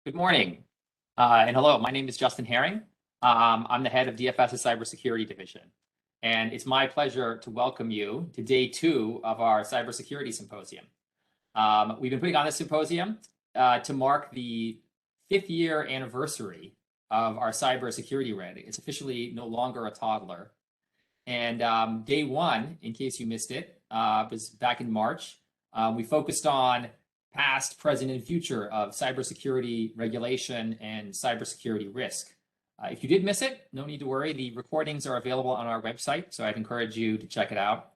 Good morning, and hello. My name is Justin Herring. I'm the head of DFS's Cybersecurity Division, and it's my pleasure to welcome you to day 2 of our Cybersecurity Symposium. We've been putting on this symposium to mark the 5th year anniversary of our cybersecurity red. It's officially no longer a toddler. And day 1, in case you missed it, was back in March. We focused on past, present, and future of cybersecurity regulation and cybersecurity risk. If you did miss it, no need to worry. The recordings are available on our website, so I'd encourage you to check it out.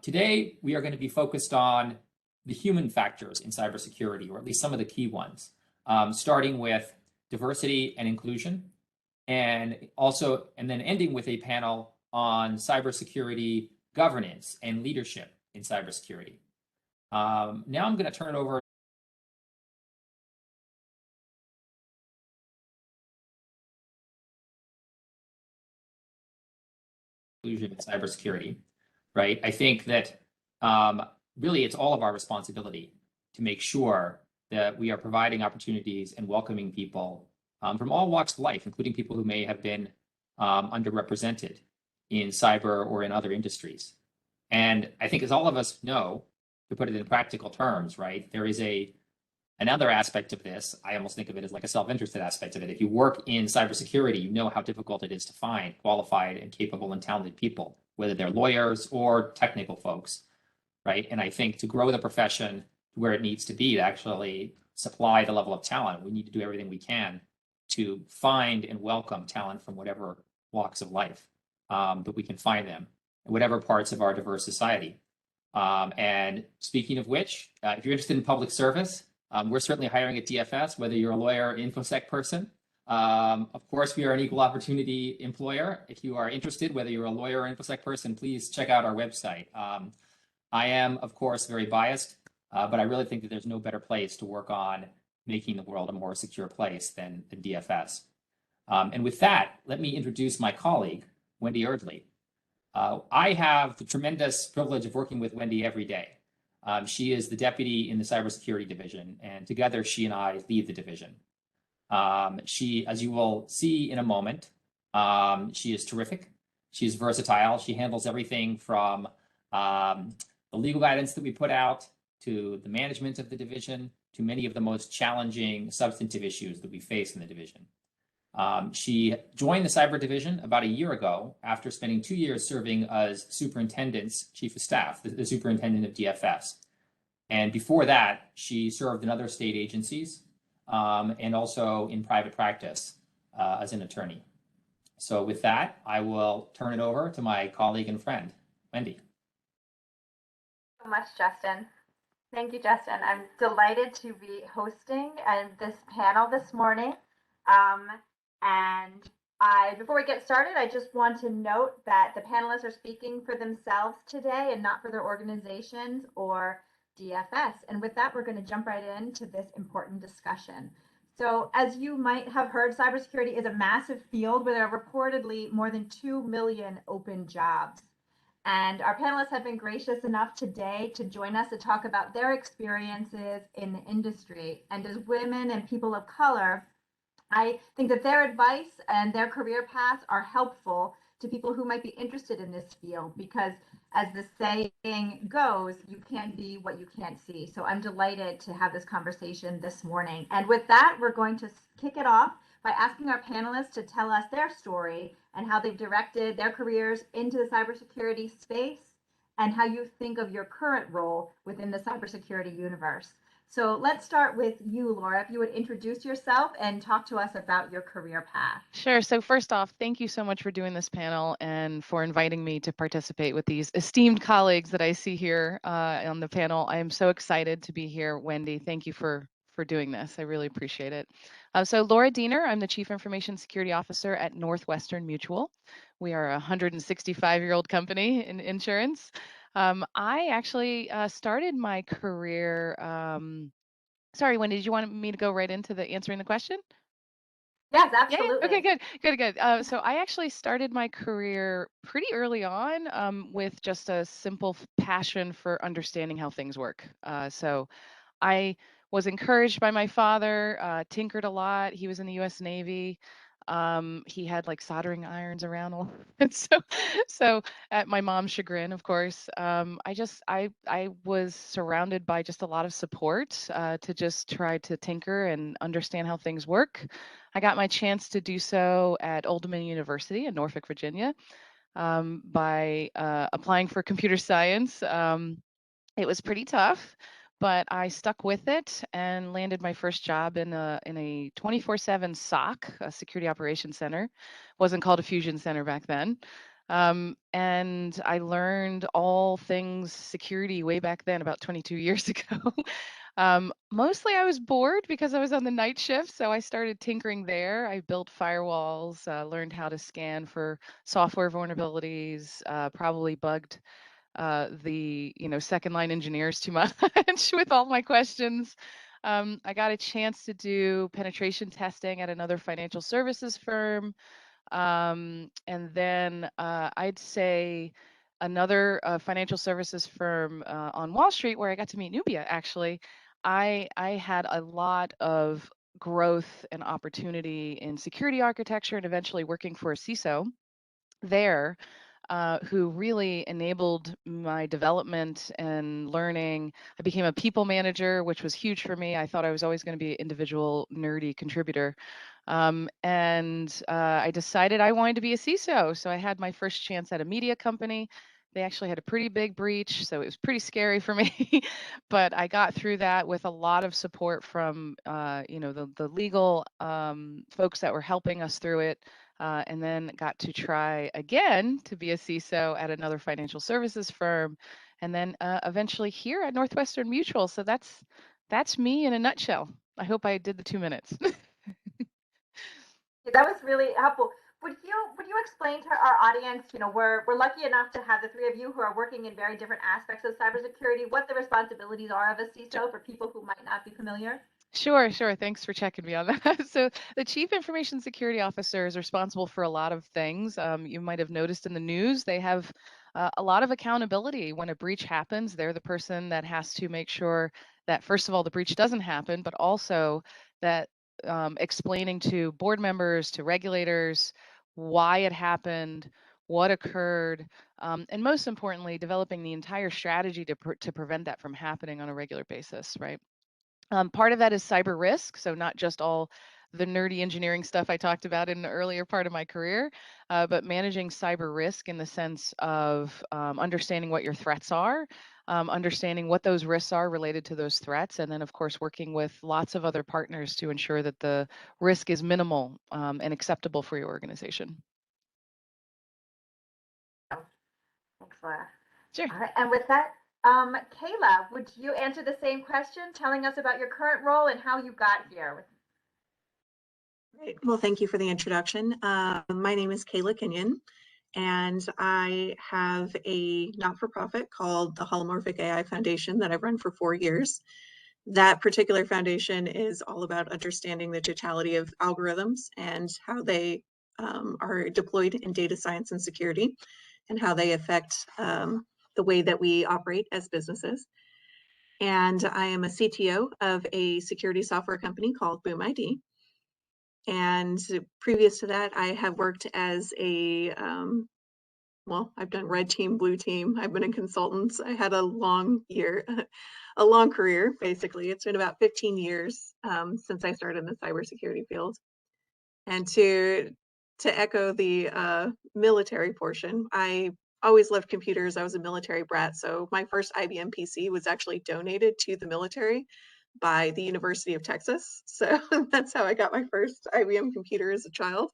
Today, we are going to be focused on the human factors in cybersecurity, or at least some of the key ones, starting with diversity and inclusion, and then ending with a panel on cybersecurity governance and leadership in cybersecurity. Now I'm going to turn it over to inclusion in cybersecurity, right? I think that really it's all of our responsibility to make sure that we are providing opportunities and welcoming people from all walks of life, including people who may have been underrepresented in cyber or in other industries. And I think, as all of us know, to put it in practical terms, right, there is another aspect of this. I almost think of it as like a self-interested aspect of it. If you work in cybersecurity, you know how difficult it is to find qualified and capable and talented people, whether they're lawyers or technical folks, right? And I think to grow the profession where it needs to be to actually supply the level of talent, we need to do everything we can to find and welcome talent from whatever walks of life that we can find them in whatever parts of our diverse society. And speaking of which, if you're interested in public service, we're certainly hiring at DFS, whether you're a lawyer or InfoSec person. Of course, we are an equal opportunity employer. If you are interested, whether you're a lawyer or InfoSec person, please check out our website. I am, of course, very biased, but I really think that there's no better place to work on making the world a more secure place than DFS. And with that, let me introduce my colleague, Wendy Earley. I have the tremendous privilege of working with Wendy every day. She is the deputy in the cybersecurity division, and together she and I lead the division. She, as you will see in a moment, she is terrific. She's versatile. She handles everything from the legal guidance that we put out to the management of the division to many of the most challenging substantive issues that we face in the division. She joined the cyber division about a year ago after spending 2 years serving as superintendent's chief of staff, the superintendent of DFS. And before that, she served in other state agencies and also in private practice as an attorney. So with that, I will turn it over to my colleague and friend, Wendy. Thank you so much, Justin. Thank you, Justin. I'm delighted to be hosting this panel this morning. Before we get started, I just want to note that the panelists are speaking for themselves today and not for their organizations or DFS. And with that, we're going to jump right into this important discussion. So as you might have heard, cybersecurity is a massive field where there are reportedly more than 2 million open jobs. And our panelists have been gracious enough today to join us to talk about their experiences in the industry. And as women and people of color, I think that their advice and their career paths are helpful to people who might be interested in this field, because as the saying goes, you can't be what you can't see. So I'm delighted to have this conversation this morning. And with that, we're going to kick it off by asking our panelists to tell us their story and how they've directed their careers into the cybersecurity space and how you think of your current role within the cybersecurity universe. So let's start with you, Laura, if you would introduce yourself and talk to us about your career path. Sure. So first off, thank you so much for doing this panel and for inviting me to participate with these esteemed colleagues that I see here on the panel. I am so excited to be here. Wendy, thank you for doing this. I really appreciate it. So Laura Diener, I'm the Chief Information Security Officer at Northwestern Mutual. We are a 165-year-old company in insurance. I actually started my career. Sorry, Wendy, did you want me to go right into the answering the question? Yes, absolutely. Yeah? Okay, good. So I actually started my career pretty early on with just a simple passion for understanding how things work. So I was encouraged by my father, tinkered a lot. He was in the US Navy. He had like soldering irons around a lot. And so at my mom's chagrin, of course, I was surrounded by just a lot of support to just try to tinker and understand how things work. I got my chance to do so at Old Dominion University in Norfolk, Virginia, by applying for computer science. It was pretty tough, but I stuck with it and landed my first job in a 24/7 SOC, a security operations center. Wasn't called a fusion center back then. And I learned all things security way back then, about 22 years ago. Mostly I was bored because I was on the night shift, so I started tinkering there. I built firewalls, learned how to scan for software vulnerabilities, probably bugged the second line engineers too much with all my questions. I got a chance to do penetration testing at another financial services firm. And then I'd say another financial services firm on Wall Street where I got to meet Nubia, actually. I had a lot of growth and opportunity in security architecture and eventually working for a CISO there, who really enabled my development and learning. I became a people manager, which was huge for me. I thought I was always going to be an individual nerdy contributor. And I decided I wanted to be a CISO. So I had my first chance at a media company. They actually had a pretty big breach, so it was pretty scary for me. But I got through that with a lot of support from, the legal folks that were helping us through it. And then got to try again to be a CISO at another financial services firm, and then eventually here at Northwestern Mutual. So that's me in a nutshell. I hope I did the 2 minutes. That was really helpful. Would you explain to our audience, we're lucky enough to have the three of you who are working in very different aspects of cybersecurity, what the responsibilities are of a CISO for people who might not be familiar? Sure. Thanks for checking me on that. So the Chief Information Security Officer is responsible for a lot of things. You might have noticed in the news, they have a lot of accountability when a breach happens. They're the person that has to make sure that, first of all, the breach doesn't happen, but also that explaining to board members, to regulators, why it happened, what occurred, and most importantly, developing the entire strategy to prevent that from happening on a regular basis, right? Part of that is cyber risk, so not just all the nerdy engineering stuff I talked about in the earlier part of my career, but managing cyber risk in the sense of understanding what your threats are, understanding what those risks are related to those threats, and then of course working with lots of other partners to ensure that the risk is minimal and acceptable for your organization. Thanks, Laura. Sure. All right, and with that, Kayla, would you answer the same question, telling us about your current role and how you got here? Great. Well, thank you for the introduction. My name is Kayla Kenyon, and I have a not-for-profit called the Holomorphic AI Foundation that I've run for 4 years. That particular foundation is all about understanding the totality of algorithms and how they are deployed in data science and security, and how they affect the way that we operate as businesses. And I am a CTO of a security software company called Boom ID. And previous to that, I have worked as a, I've done red team, blue team. I've been a consultant. I had a long career, basically. It's been about 15 years since I started in the cybersecurity field. And to echo the military portion, I always loved computers. I was a military brat. So my first IBM PC was actually donated to the military by the University of Texas. So that's how I got my first IBM computer as a child.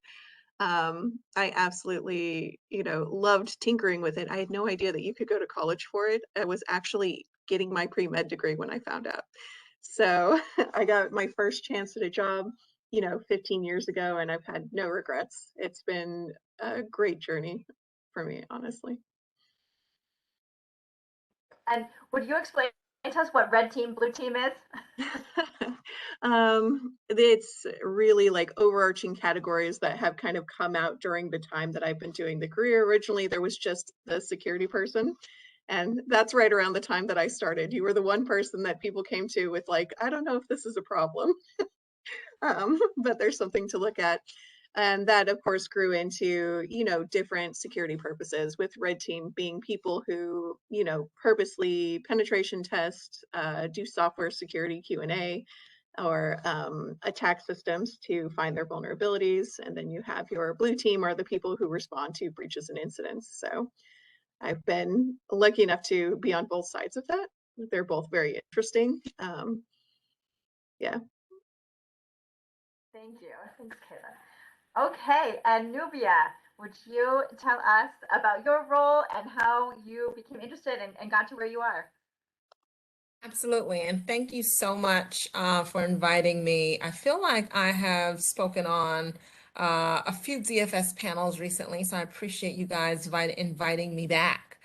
I absolutely, loved tinkering with it. I had no idea that you could go to college for it. I was actually getting my pre-med degree when I found out. So I got my first chance at a job, 15 years ago, and I've had no regrets. It's been a great journey for me, honestly. And would you explain to us what red team, blue team is? It's really like overarching categories that have kind of come out during the time that I've been doing the career. Originally, there was just the security person. And that's right around the time that I started. You were the one person that people came to with like, I don't know if this is a problem, but there's something to look at. And that, of course, grew into, different security purposes, with Red Team being people who, purposely penetration test, do software security Q&A, or attack systems to find their vulnerabilities. And then you have your blue team, are the people who respond to breaches and incidents. So I've been lucky enough to be on both sides of that. They're both very interesting. Yeah. Thank you. Thanks, Kayla. Okay, and Nubia, would you tell us about your role and how you became interested and got to where you are? Absolutely, and thank you so much for inviting me. I feel like I have spoken on a few DFS panels recently, so I appreciate you guys inviting me back.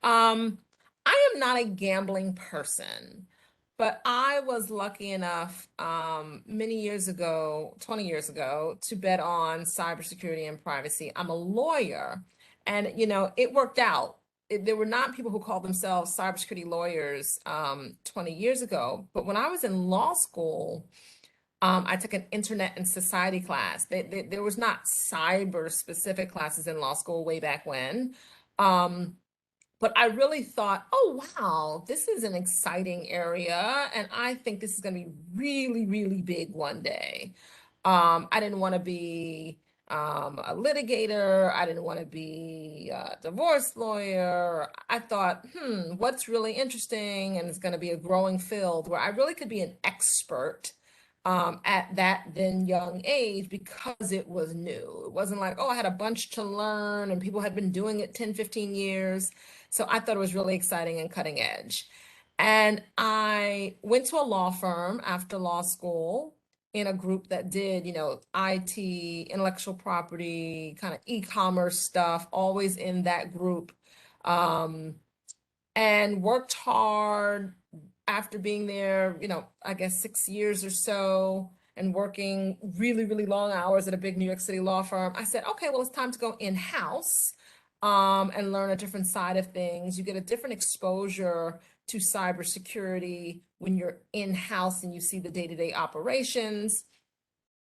I am not a gambling person, but I was lucky enough many years ago, 20 years ago, to bet on cybersecurity and privacy. I'm a lawyer, and it worked out. There were not people who called themselves cybersecurity lawyers 20 years ago, but when I was in law school, I took an internet and society class. There was not cyber specific classes in law school way back when. But I really thought, oh, wow, this is an exciting area. And I think this is going to be really, really big one day. I didn't want to be a litigator. I didn't want to be a divorce lawyer. I thought, what's really interesting and it's going to be a growing field where I really could be an expert at that then young age, because it was new. It wasn't like, oh, I had a bunch to learn and people had been doing it 10, 15 years. So I thought it was really exciting and cutting edge. And I went to a law firm after law school in a group that did, IT, intellectual property, kind of e-commerce stuff, always in that group. And worked hard after being there, I guess 6 years or so, and working really, really long hours at a big New York City law firm. I said, okay, well, it's time to go in-house and learn a different side of things. You get a different exposure to cybersecurity when you're in-house and you see the day-to-day operations.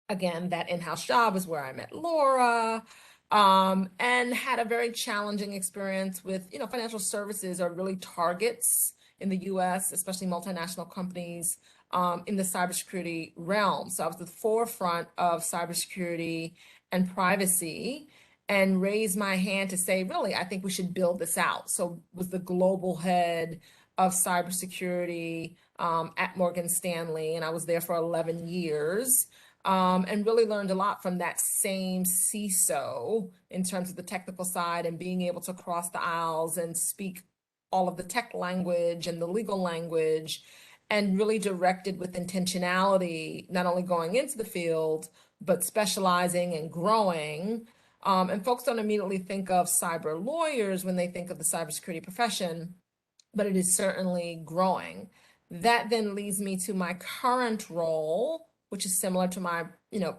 Again, that in-house job is where I met Laura, and had a very challenging experience with, financial services are really targets in the US, especially multinational companies in the cybersecurity realm. So I was at the forefront of cybersecurity and privacy, and raised my hand to say, really, I think we should build this out. So was the global head of cybersecurity at Morgan Stanley, and I was there for 11 years. And really learned a lot from that same CISO in terms of the technical side and being able to cross the aisles and speak all of the tech language and the legal language, and really directed with intentionality, not only going into the field, but specializing and growing. And folks don't immediately think of cyber lawyers when they think of the cybersecurity profession, but it is certainly growing. That then leads me to my current role, which is similar to my,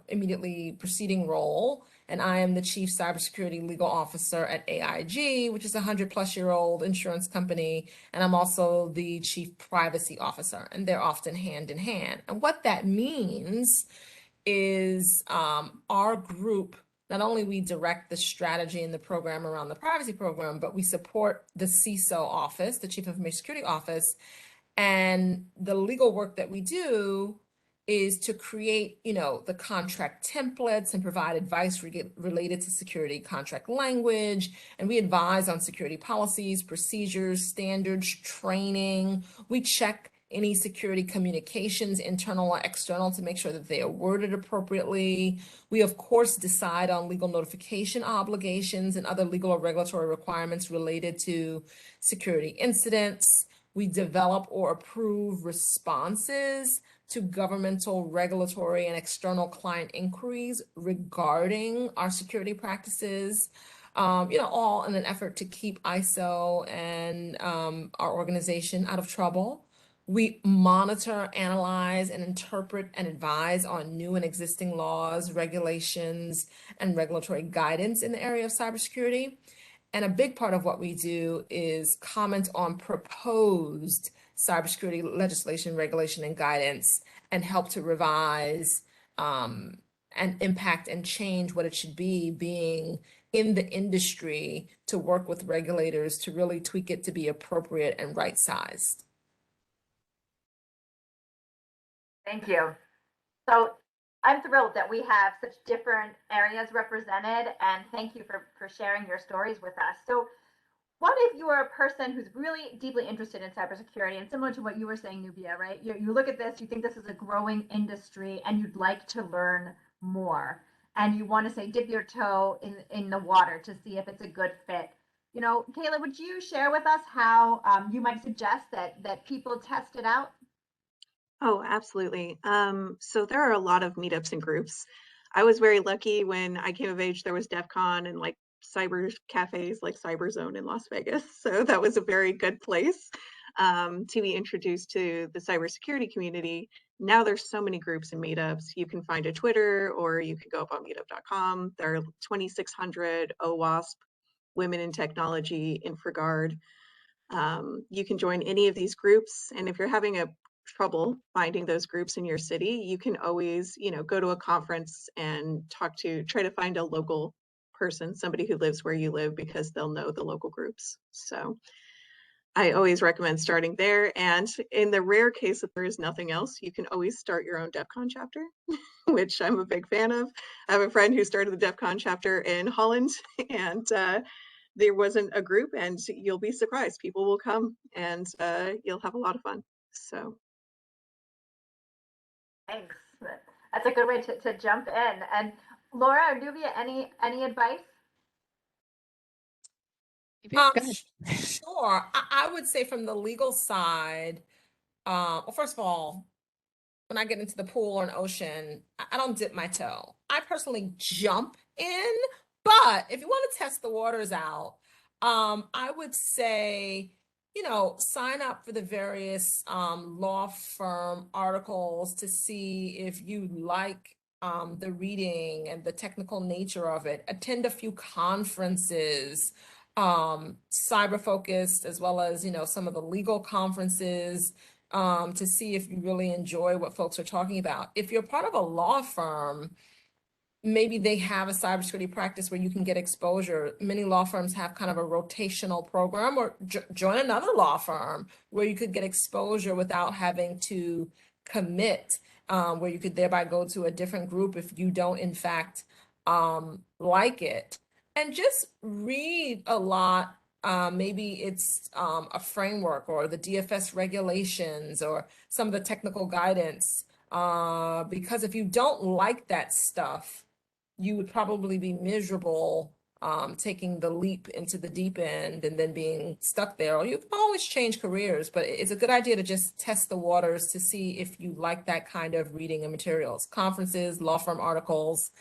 immediately preceding role. And I am the Chief Cybersecurity Legal Officer at AIG, which is a 100-plus-year-old insurance company. And I'm also the Chief Privacy Officer, and they're often hand in hand. And what that means is our group, not only we direct the strategy and the program around the privacy program, but we support the CISO office, the Chief Information Security Office. And the legal work that we do is to create, the contract templates and provide advice related to security contract language. And we advise on security policies, procedures, standards, training. We check any security communications, internal or external, to make sure that they are worded appropriately. We, of course, decide on legal notification obligations and other legal or regulatory requirements related to security incidents. We develop or approve responses to governmental, regulatory, and external client inquiries regarding our security practices, all in an effort to keep ISO and our organization out of trouble. We monitor, analyze, and interpret and advise on new and existing laws, regulations, and regulatory guidance in the area of cybersecurity. And a big part of what we do is comment on proposed cybersecurity legislation, regulation, and guidance, and help to revise and impact and change what it should be, being in the industry to work with regulators to really tweak it to be appropriate and right-sized. Thank you. So I'm thrilled that we have such different areas represented, and thank you for sharing your stories with us. So what if you are a person who's really deeply interested in cybersecurity, and similar to what you were saying, Nubia, right? You look at this, you think this is a growing industry, and you'd like to learn more, and you want to say dip your toe in the water to see if it's a good fit. You know, Kayla, would you share with us how you might suggest that people test it out? Oh, absolutely. So there are a lot of meetups and groups. I was very lucky when I came of age, there was DEF CON and like cyber cafes like Cyberzone in Las Vegas. So that was a very good place to be introduced to the cybersecurity community. Now there's so many groups and meetups. You can find a Twitter, or you can go up on meetup.com. There are 2,600 OWASP, Women in Technology, InfraGard. You can join any of these groups, and if you're having a trouble finding those groups in your city, you can always, go to a conference and try to find a local person, somebody who lives where you live, because they'll know the local groups. So I always recommend starting there. And in the rare case that there is nothing else, you can always start your own DEF CON chapter, which I'm a big fan of. I have a friend who started the DEF CON chapter in Holland, and there wasn't a group, and you'll be surprised. People will come, and you'll have a lot of fun. So Thanks. That's a good way to jump in. And Laura or Nubia, any advice? Go ahead. Sure. I would say from the legal side, well, first of all, when I get into the pool or an ocean, I don't dip my toe. I personally jump in, but if you want to test the waters out, I would say, sign up for the various law firm articles to see if you like the reading and the technical nature of it. Attend a few conferences, cyber focused, as well as, some of the legal conferences, to see if you really enjoy what folks are talking about. If you're part of a law firm, maybe they have a cybersecurity practice where you can get exposure. Many law firms have kind of a rotational program, or join another law firm where you could get exposure without having to commit, where you could thereby go to a different group if you don't, in fact, like it. And just read a lot. Maybe it's a framework or the DFS regulations or some of the technical guidance. Because if you don't like that stuff, you would probably be miserable taking the leap into the deep end and then being stuck there. Or you can always change careers, but it's a good idea to just test the waters to see if you like that kind of reading and materials, conferences, law firm articles,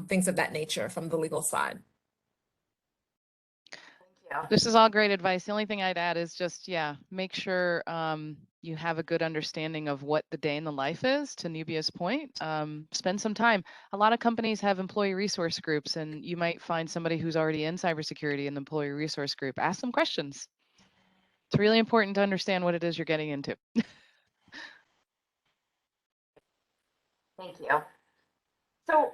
things of that nature from the legal side. This is all great advice. The only thing I'd add is just, make sure you have a good understanding of what the day in the life is, to Nubia's point. Spend some time. A lot of companies have employee resource groups, and you might find somebody who's already in cybersecurity in the employee resource group. Ask them questions. It's really important to understand what it is you're getting into. Thank you. So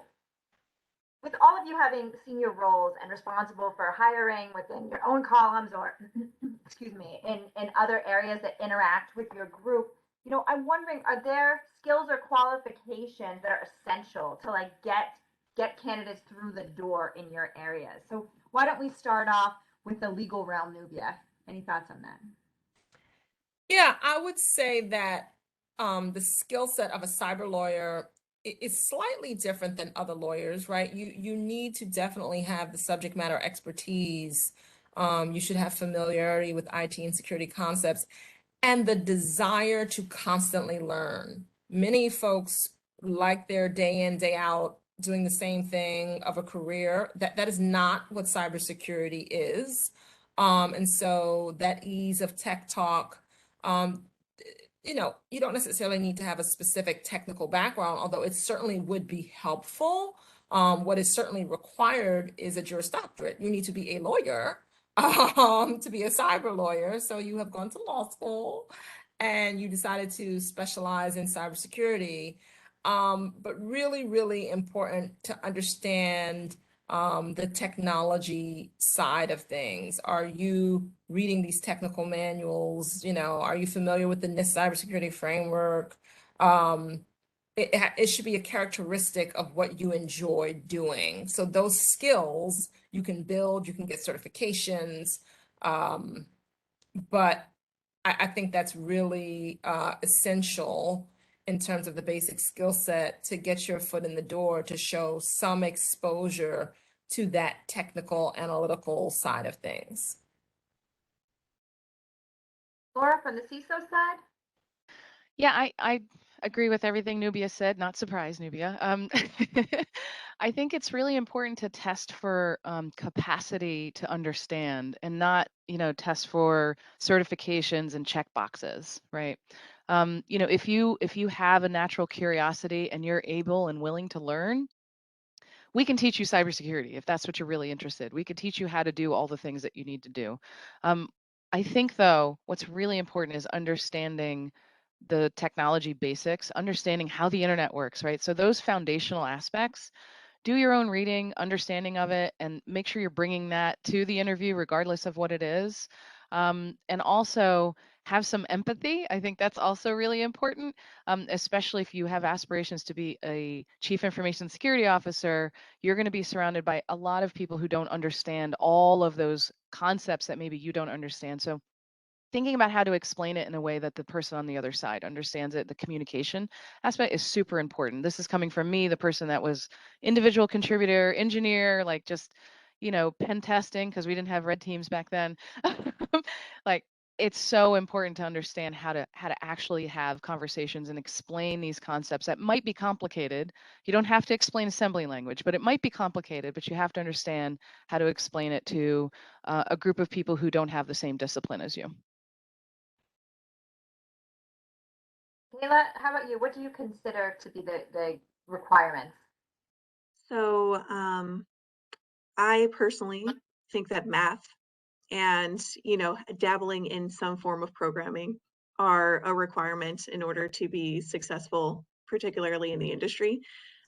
with all of you having senior roles and responsible for hiring within your own columns or, excuse me, in other areas that interact with your group, I'm wondering, are there skills or qualifications that are essential to like get candidates through the door in your areas? So why don't we start off with the legal realm, Nubia? Any thoughts on that? Yeah, I would say that the skill set of a cyber lawyer is slightly different than other lawyers, right? You need to definitely have the subject matter expertise. You should have familiarity with IT and security concepts and the desire to constantly learn. Many folks like their day in, day out doing the same thing of a career. That is not what cybersecurity is. And so that ease of tech talk, you don't necessarily need to have a specific technical background, although it certainly would be helpful. What is certainly required is a Juris Doctorate. You need to be a lawyer to be a cyber lawyer. So you have gone to law school and you decided to specialize in cybersecurity. But really, really important to understand the technology side of things. Are you reading these technical manuals? You know, are you familiar with the NIST cybersecurity framework? It should be a characteristic of what you enjoy doing. So those skills you can build, you can get certifications, but I think that's really essential in terms of the basic skill set to get your foot in the door, to show some exposure to that technical analytical side of things. Laura, from the CISO side? Yeah, I agree with everything Nubia said. Not surprised, Nubia. I think it's really important to test for capacity to understand, and not, test for certifications and check boxes, right? If you have a natural curiosity and you're able and willing to learn, we can teach you cybersecurity if that's what you're really interested. We could teach you how to do all the things that you need to do. I think, though, what's really important is understanding the technology basics, understanding how the internet works, right? So those foundational aspects, do your own reading, understanding of it, and make sure you're bringing that to the interview, regardless of what it is. And also have some empathy. I think that's also really important, especially if you have aspirations to be a chief information security officer. You're going to be surrounded by a lot of people who don't understand all of those concepts that maybe you don't understand. So thinking about how to explain it in a way that the person on the other side understands it, the communication aspect is super important. This is coming from me, the person that was individual contributor, engineer, like just, pen testing, because we didn't have red teams back then. Like, it's so important to understand how to actually have conversations and explain these concepts that might be complicated. You don't have to explain assembly language, but it might be complicated, but you have to understand how to explain it to a group of people who don't have the same discipline as you. Kayla, how about you? What do you consider to be the requirements? So I personally think that math and, dabbling in some form of programming are a requirement in order to be successful, particularly in the industry.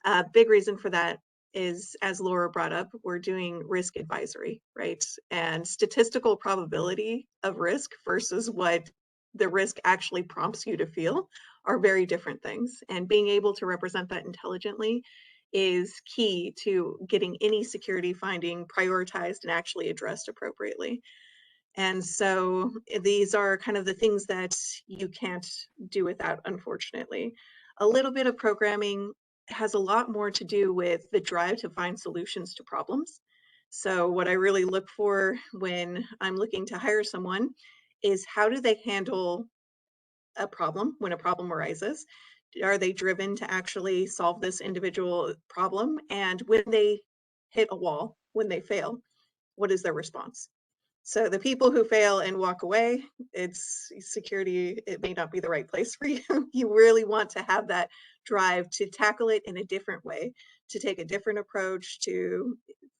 A big reason for that is, as Laura brought up, we're doing risk advisory, right? And statistical probability of risk versus what the risk actually prompts you to feel are very different things. And being able to represent that intelligently is key to getting any security finding prioritized and actually addressed appropriately. And so these are kind of the things that you can't do without, unfortunately. A little bit of programming has a lot more to do with the drive to find solutions to problems. So what I really look for when I'm looking to hire someone is, how do they handle a problem when a problem arises? Are they driven to actually solve this individual problem? And when they hit a wall, when they fail, what is their response? So the people who fail and walk away, it's security, it may not be the right place for you. You really want to have that drive to tackle it in a different way, to take a different approach, to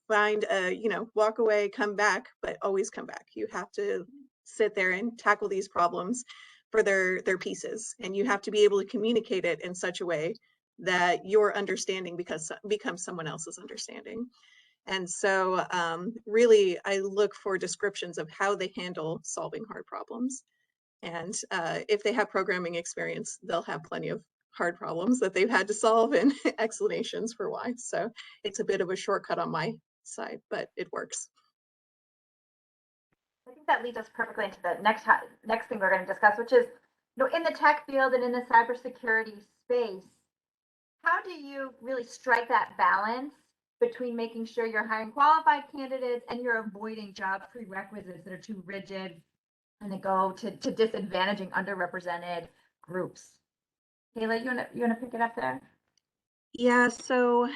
find a, walk away, come back, but always come back. You have to sit there and tackle these problems for their pieces. And you have to be able to communicate it in such a way that your understanding becomes someone else's understanding. And so really, I look for descriptions of how they handle solving hard problems. And if they have programming experience, they'll have plenty of hard problems that they've had to solve and explanations for why. So it's a bit of a shortcut on my side, but it works. I think that leads us perfectly into the next thing we're going to discuss, which is, in the tech field and in the cybersecurity space, how do you really strike that balance between making sure you're hiring qualified candidates and you're avoiding job prerequisites that are too rigid and that go to disadvantaging underrepresented groups? Kayla, you wanna pick it up there? Yeah, so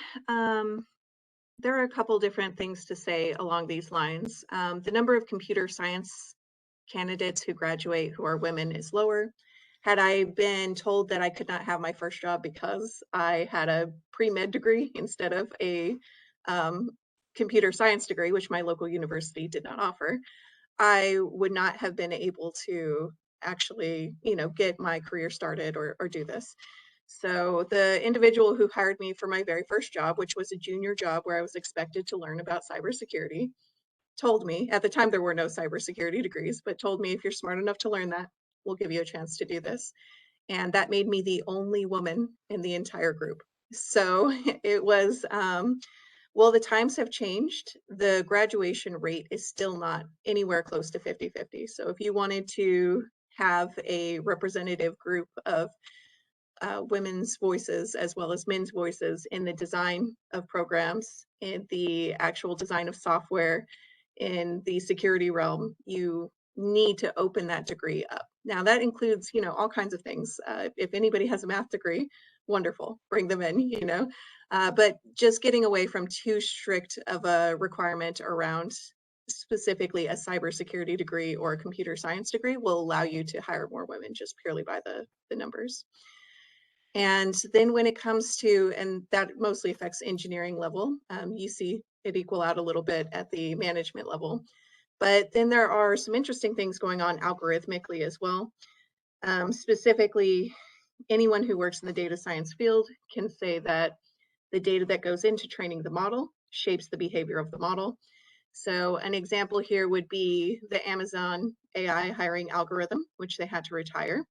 there are a couple different things to say along these lines. The number of computer science candidates who graduate who are women is lower. Had I been told that I could not have my first job because I had a pre-med degree instead of a computer science degree, which my local university did not offer, I would not have been able to actually, get my career started or do this. So the individual who hired me for my very first job, which was a junior job where I was expected to learn about cybersecurity, told me, at the time there were no cybersecurity degrees, but told me, if you're smart enough to learn that, we'll give you a chance to do this. And that made me the only woman in the entire group. So it was, well, the times have changed. The graduation rate is still not anywhere close to 50-50. So if you wanted to have a representative group of women's voices as well as men's voices in the design of programs, in the actual design of software, in the security realm, you need to open that degree up. Now that includes, all kinds of things. If anybody has a math degree, wonderful, bring them in, but just getting away from too strict of a requirement around specifically a cybersecurity degree or a computer science degree will allow you to hire more women just purely by the numbers. And then when it comes to, and that mostly affects engineering level, you see it equal out a little bit at the management level. But then there are some interesting things going on algorithmically as well. Specifically, anyone who works in the data science field can say that the data that goes into training the model shapes the behavior of the model. So an example here would be the Amazon AI hiring algorithm, which they had to retire.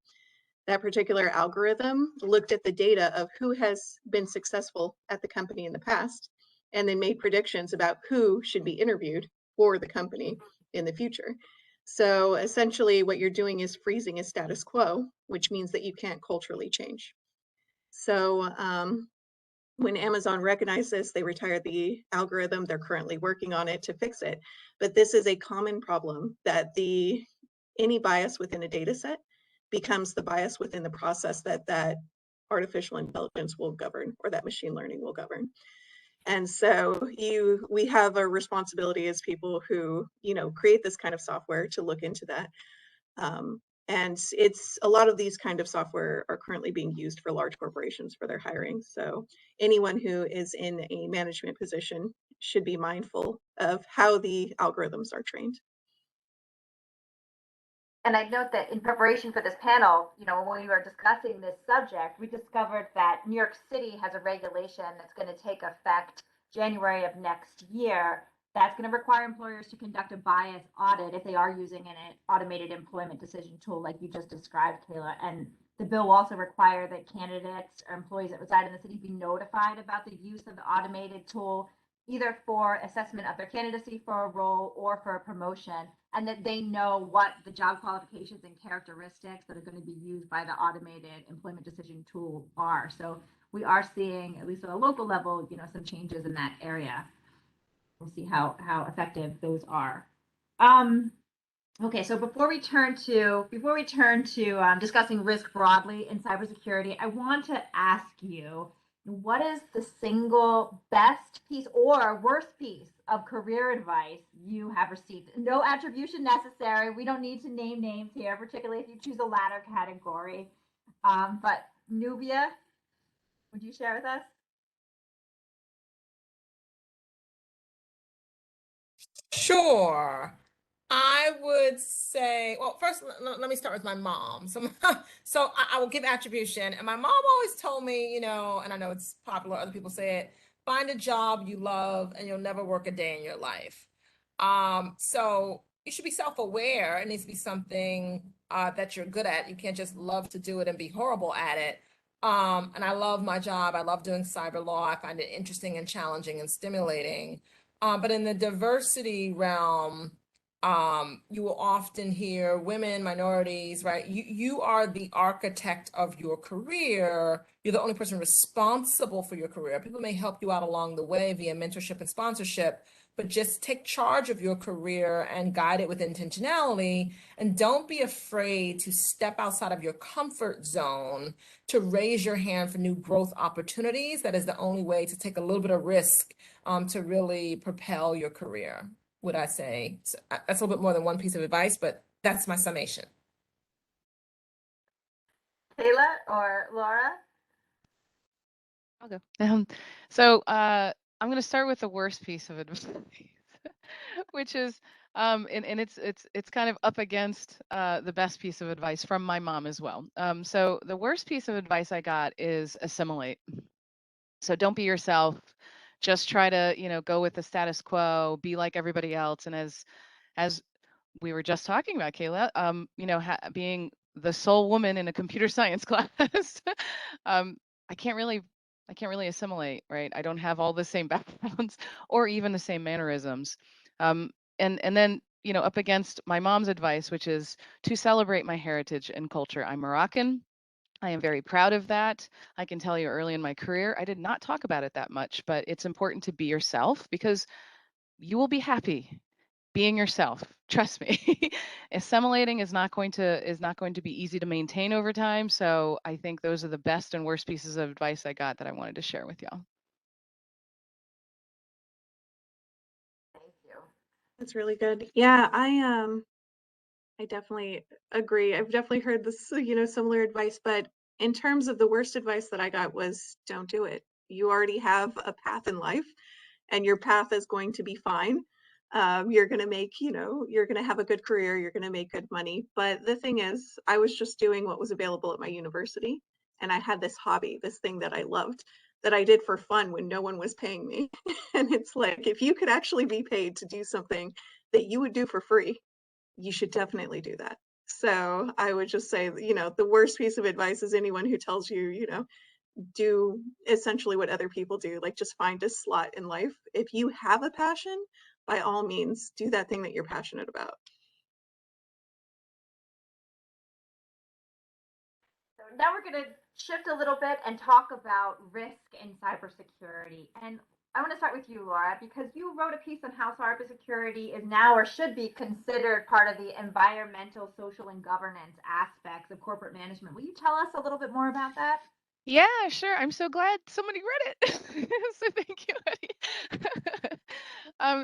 That particular algorithm looked at the data of who has been successful at the company in the past, and then made predictions about who should be interviewed for the company in the future. So essentially what you're doing is freezing a status quo, which means that you can't culturally change. So when Amazon recognized this, they retired the algorithm. They're currently working on it to fix it. But this is a common problem, that any bias within a data set becomes the bias within the process that artificial intelligence will govern, or that machine learning will govern. And so we have a responsibility as people who, create this kind of software to look into that. And it's a lot of these kind of software are currently being used for large corporations for their hiring. So anyone who is in a management position should be mindful of how the algorithms are trained. And I note that in preparation for this panel, when we were discussing this subject, we discovered that New York City has a regulation that's going to take effect January of next year. That's going to require employers to conduct a bias audit if they are using an automated employment decision tool like you just described, Kayla. And the bill will also require that candidates or employees that reside in the city be notified about the use of the automated tool, either for assessment of their candidacy for a role or for a promotion, and that they know what the job qualifications and characteristics that are going to be used by the automated employment decision tool are. So we are seeing, at least at a local level, some changes in that area. We'll see how effective those are. Okay, so before we turn to discussing risk broadly in cybersecurity, I want to ask you, what is the single best piece or worst piece of career advice you have received? No attribution necessary. We don't need to name names here, particularly if you choose the latter category. But Nubia, would you share with us? Sure. I would say, well, first, let me start with my mom. So I will give attribution. And my mom always told me, and I know it's popular, other people say it, find a job you love and you'll never work a day in your life. So you should be self-aware. It needs to be something that you're good at. You can't just love to do it and be horrible at it. And I love my job. I love doing cyber law. I find it interesting and challenging and stimulating. But in the diversity realm, you will often hear women, minorities, right? You are the architect of your career. You're the only person responsible for your career. People may help you out along the way via mentorship and sponsorship, but just take charge of your career and guide it with intentionality. And don't be afraid to step outside of your comfort zone to raise your hand for new growth opportunities. That is the only way to take a little bit of risk to really propel your career, would I say. So that's a little bit more than one piece of advice, but that's my summation. Kayla or Laura? I'll go. So I'm going to start with the worst piece of advice, which is, and it's kind of up against the best piece of advice from my mom as well. So the worst piece of advice I got is assimilate. So don't be yourself. Just try to, go with the status quo, be like everybody else. And as we were just talking about, Kayla, being the sole woman in a computer science class, um, I can't really assimilate, right? I don't have all the same backgrounds or even the same mannerisms. Um, and then, up against my mom's advice, which is to celebrate my heritage and culture. I'm Moroccan. I am very proud of that. I can tell you early in my career, I did not talk about it that much, but it's important to be yourself because you will be happy being yourself. Trust me. Assimilating is not going to be easy to maintain over time. So I think those are the best and worst pieces of advice I got that I wanted to share with y'all. Thank you. That's really good. Yeah, I definitely agree. I've definitely heard this, similar advice, but in terms of the worst advice that I got was don't do it. You already have a path in life and your path is going to be fine. You're going to make, you're going to have a good career, you're going to make good money. But the thing is, I was just doing what was available at my university. And I had this hobby, this thing that I loved that I did for fun when no one was paying me. And it's like, if you could actually be paid to do something that you would do for free, you should definitely do that. So I would just say, the worst piece of advice is anyone who tells you, do essentially what other people do, like just find a slot in life. If you have a passion, by all means, do that thing that you're passionate about. So now we're going to shift a little bit and talk about risk in cybersecurity. And I want to start with you, Laura, because you wrote a piece on how cybersecurity is now or should be considered part of the environmental, social, and governance aspects of corporate management. Will you tell us a little bit more about that? Yeah, sure. I'm so glad somebody read it. So thank you, Eddie.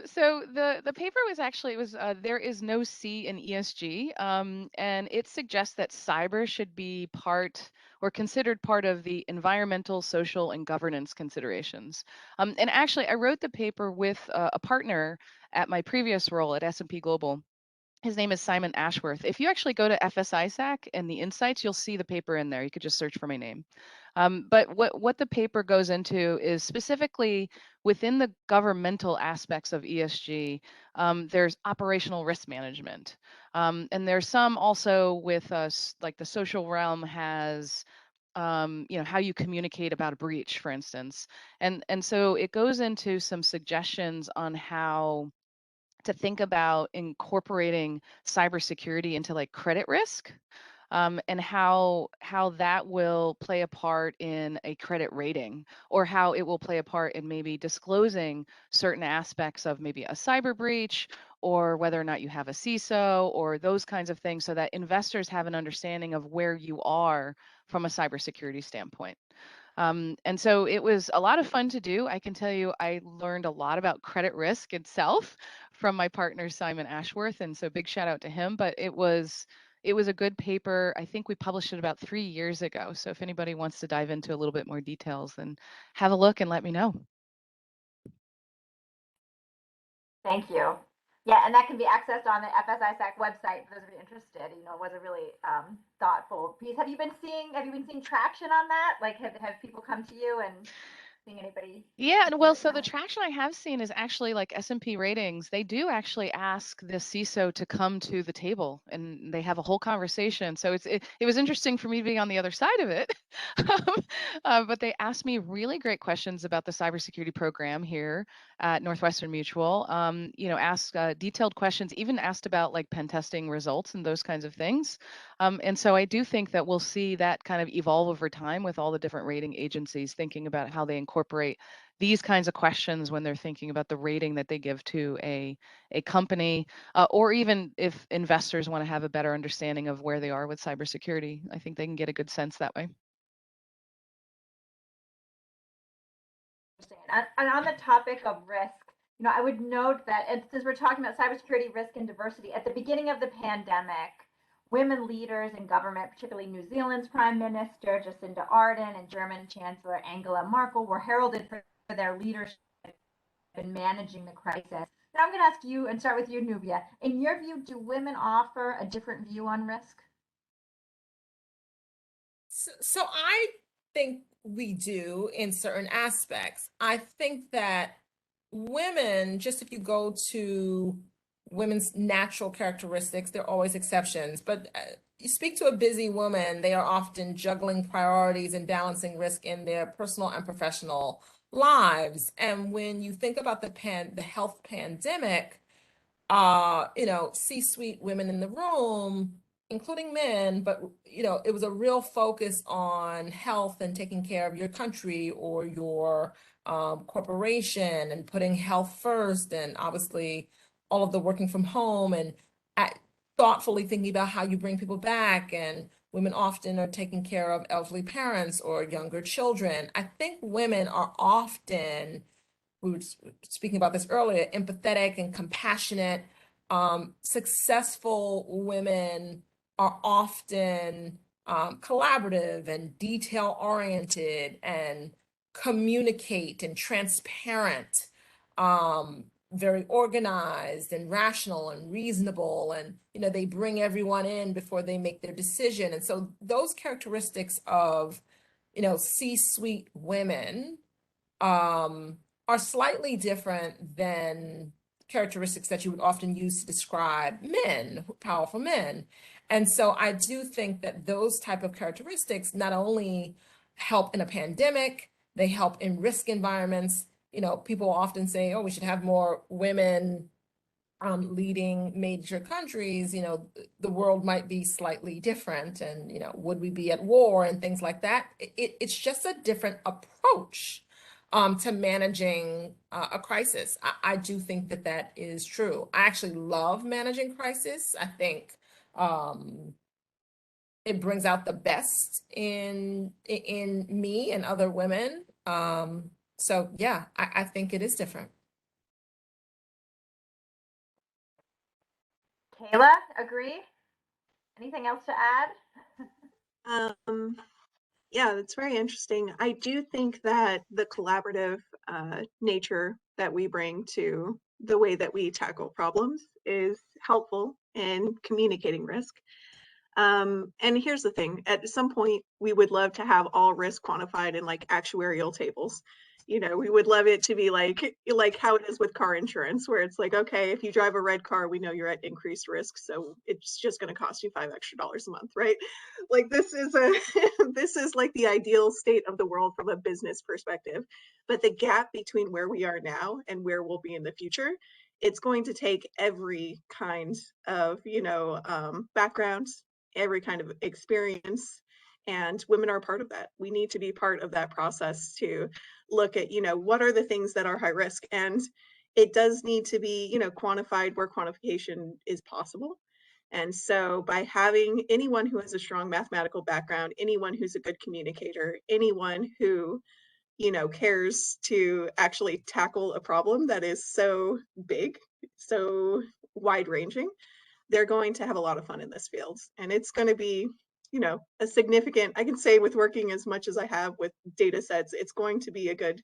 So the paper was actually, there is no C in ESG, and it suggests that cyber should be part or considered part of the environmental, social, and governance considerations. And actually, I wrote the paper with a partner at my previous role at S&P Global. His name is Simon Ashworth. If you actually go to FSISAC and the insights, you'll see the paper in there. You could just search for my name. But what the paper goes into is specifically within the governmental aspects of ESG, there's operational risk management. And there's some also with us, like the social realm has how you communicate about a breach, for instance. And so it goes into some suggestions on how to think about incorporating cybersecurity into like credit risk, and how that will play a part in a credit rating, or how it will play a part in maybe disclosing certain aspects of maybe a cyber breach, or whether or not you have a CISO, or those kinds of things, so that investors have an understanding of where you are from a cybersecurity standpoint. And so it was a lot of fun to do. I can tell you, I learned a lot about credit risk itself from my partner, Simon Ashworth. And so big shout out to him, but it was a good paper. I think we published it about 3 years ago. So if anybody wants to dive into a little bit more details, then have a look and let me know. Thank you. Yeah, and that can be accessed on the FSISAC website for those of you interested. It was a really thoughtful piece. Have you been seeing traction on that? Like, have people come to you and seeing anybody? Yeah, and well, so the traction I have seen is actually like S&P ratings. They do actually ask the CISO to come to the table, and they have a whole conversation. So it was interesting for me to be on the other side of it. But they asked me really great questions about the cybersecurity program here at Northwestern Mutual. Asked detailed questions, even asked about like pen testing results and those kinds of things. And so I do think that we'll see that kind of evolve over time with all the different rating agencies thinking about how they incorporate these kinds of questions when they're thinking about the rating that they give to a company, or even if investors want to have a better understanding of where they are with cybersecurity. I think they can get a good sense that way. And on the topic of risk, I would note that since we're talking about cybersecurity risk and diversity, at the beginning of the pandemic, women leaders in government, particularly New Zealand's Prime Minister Jacinda Ardern and German Chancellor Angela Merkel, were heralded for their leadership in managing the crisis. Now I'm going to ask you and start with you, Nubia. In your view, do women offer a different view on risk? So I think we do in certain aspects. I think that women, just if you go to women's natural characteristics, there are always exceptions, but you speak to a busy woman, they are often juggling priorities and balancing risk in their personal and professional lives. And when you think about the health pandemic, C-suite women in the room, including men, but it was a real focus on health and taking care of your country or your corporation and putting health first, and obviously all of the working from home and thoughtfully thinking about how you bring people back. And women often are taking care of elderly parents or younger children. I think women are often, we were speaking about this earlier, empathetic and compassionate. Successful women are often collaborative and detail oriented and communicate and transparent, very organized and rational and reasonable, and they bring everyone in before they make their decision. And so those characteristics of C-suite women are slightly different than characteristics that you would often use to describe men, powerful men. And so I do think that those type of characteristics not only help in a pandemic, they help in risk environments. People often say, oh, we should have more women leading major countries. The world might be slightly different, and would we be at war and things like that. It's just a different approach to managing a crisis. I do think that is true. I actually love managing crisis. I think it brings out the best in me and other women. So yeah, I think it is different. Kayla, agree? Anything else to add? Yeah, that's very interesting. I do think that the collaborative nature that we bring to the way that we tackle problems is helpful in communicating risk. And here's the thing, at some point, we would love to have all risk quantified in like actuarial tables. We would love it to be like how it is with car insurance, where it's like, okay, if you drive a red car, we know you're at increased risk, so it's just going to cost you $5 extra a month, right? Like this is this is like the ideal state of the world from a business perspective. But the gap between where we are now and where we'll be in the future, it's going to take every kind of background, every kind of experience, and women are part of that. We need to be part of that process to look at what are the things that are high risk, and it does need to be quantified where quantification is possible. And so by having anyone who has a strong mathematical background, anyone who's a good communicator, anyone who cares to actually tackle a problem that is so big, so wide ranging, they're going to have a lot of fun in this field. And it's going to be, a significant, I can say with working as much as I have with data sets, it's going to be a good,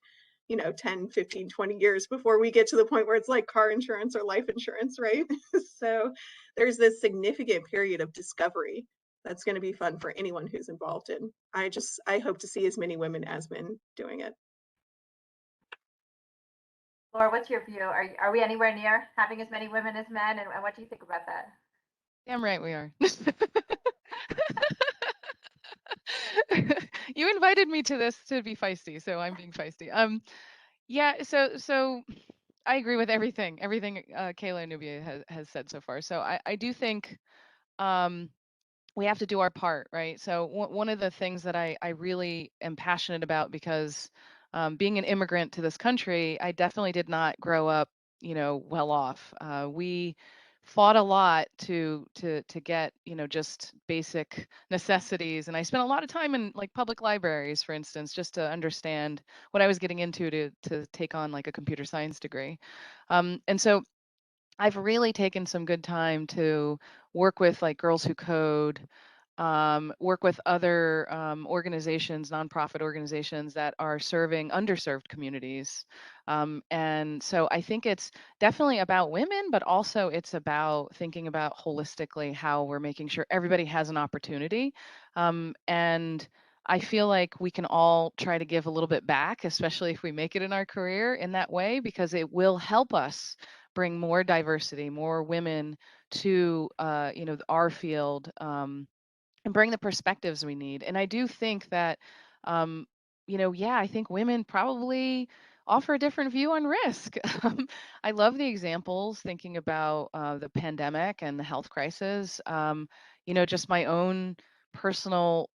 10, 15, 20 years before we get to the point where it's like car insurance or life insurance, right? So there's this significant period of discovery that's going to be fun for anyone who's involved in. I hope to see as many women as men doing it. Laura, what's your view? Are we anywhere near having as many women as men? And what do you think about that? Damn right we are. You invited me to this to be feisty, so I'm being feisty. Yeah, so I agree with everything Kayla and Nubia has said so far. So I do think we have to do our part, right? So one of the things that I really am passionate about, because being an immigrant to this country, I definitely did not grow up, well off. We fought a lot to get, just basic necessities. And I spent a lot of time in like public libraries, for instance, just to understand what I was getting into to take on like a computer science degree. And so I've really taken some good time to work with like Girls Who Code, work with other organizations, nonprofit organizations that are serving underserved communities. And so I think it's definitely about women, but also it's about thinking about holistically how we're making sure everybody has an opportunity. And I feel like we can all try to give a little bit back, especially if we make it in our career in that way, because it will help us bring more diversity, more women to our field. And bring the perspectives we need. And I do think that, yeah, I think women probably offer a different view on risk. I love the examples thinking about the pandemic and the health crisis. Just my own personal,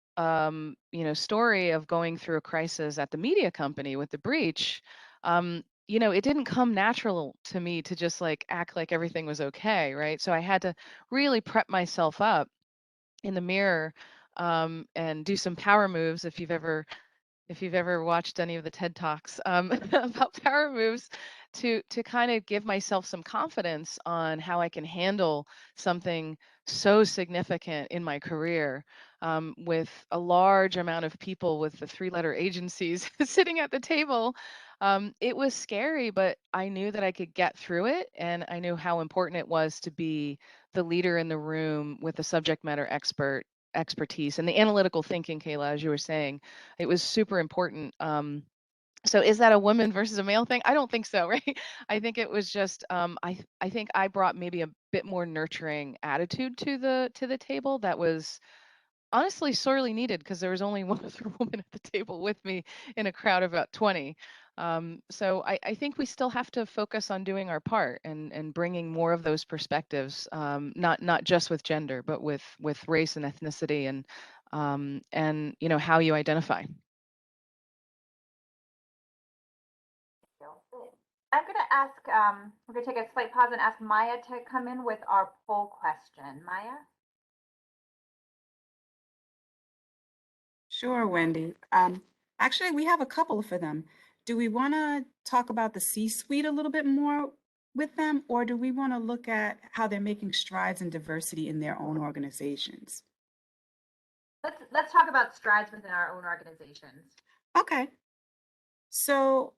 story of going through a crisis at the media company with the breach. It didn't come natural to me to just like act like everything was okay, right? So I had to really prep myself up in the mirror and do some power moves if you've ever watched any of the TED Talks about power moves to kind of give myself some confidence on how I can handle something so significant in my career with a large amount of people with the 3-letter agencies sitting at the table. It was scary, but I knew that I could get through it, and I knew how important it was to be the leader in the room with the subject matter expertise and the analytical thinking, Kayla, as you were saying. It was super important. So is that a woman versus a male thing? I don't think so, right? I think it was just I think I brought maybe a bit more nurturing attitude to the table that was honestly sorely needed because there was only one other woman at the table with me in a crowd of about 20. So I think we still have to focus on doing our part and bringing more of those perspectives, not just with gender, but with race and ethnicity and how you identify. I'm going to ask, we're going to take a slight pause and ask Maya to come in with our poll question. Maya? Sure, Wendy. Actually, we have a couple for them. Do we want to talk about the C-suite a little bit more with them, or do we want to look at how they're making strides in diversity in their own organizations? Let's talk about strides within our own organizations. Okay. So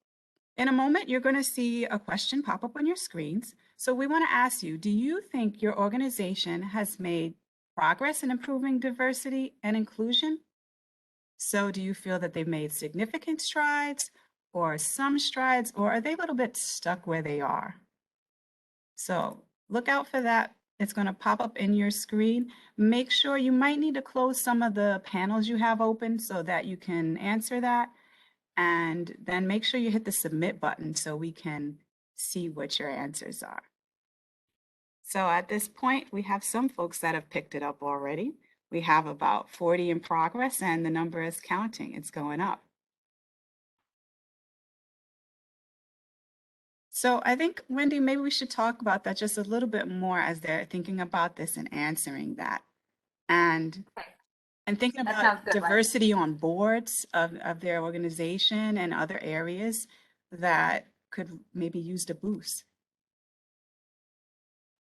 in a moment, you're going to see a question pop up on your screens. So we want to ask you, do you think your organization has made progress in improving diversity and inclusion? So do you feel that they've made significant strides or some strides, or are they a little bit stuck where they are? So look out for that. It's going to pop up in your screen. Make sure you might need to close some of the panels you have open so that you can answer that. And then make sure you hit the submit button so we can see what your answers are. So at this point, we have some folks that have picked it up already. We have about 40 in progress, and the number is counting. It's going up. So I think, Wendy, maybe we should talk about that just a little bit more as they're thinking about this and answering that. And thinking about diversity on boards of their organization and other areas that could maybe use a boost.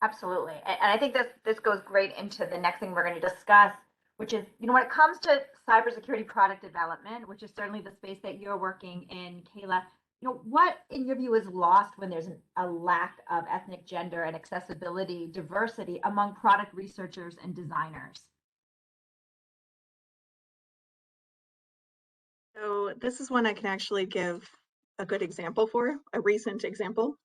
Absolutely. And I think this goes great into the next thing we're going to discuss, which is, when it comes to cybersecurity product development, which is certainly the space that you're working in, Kayla, what in your view is lost when there's a lack of ethnic, gender, and accessibility diversity among product researchers and designers? So this is one I can actually give a good example for, a recent example.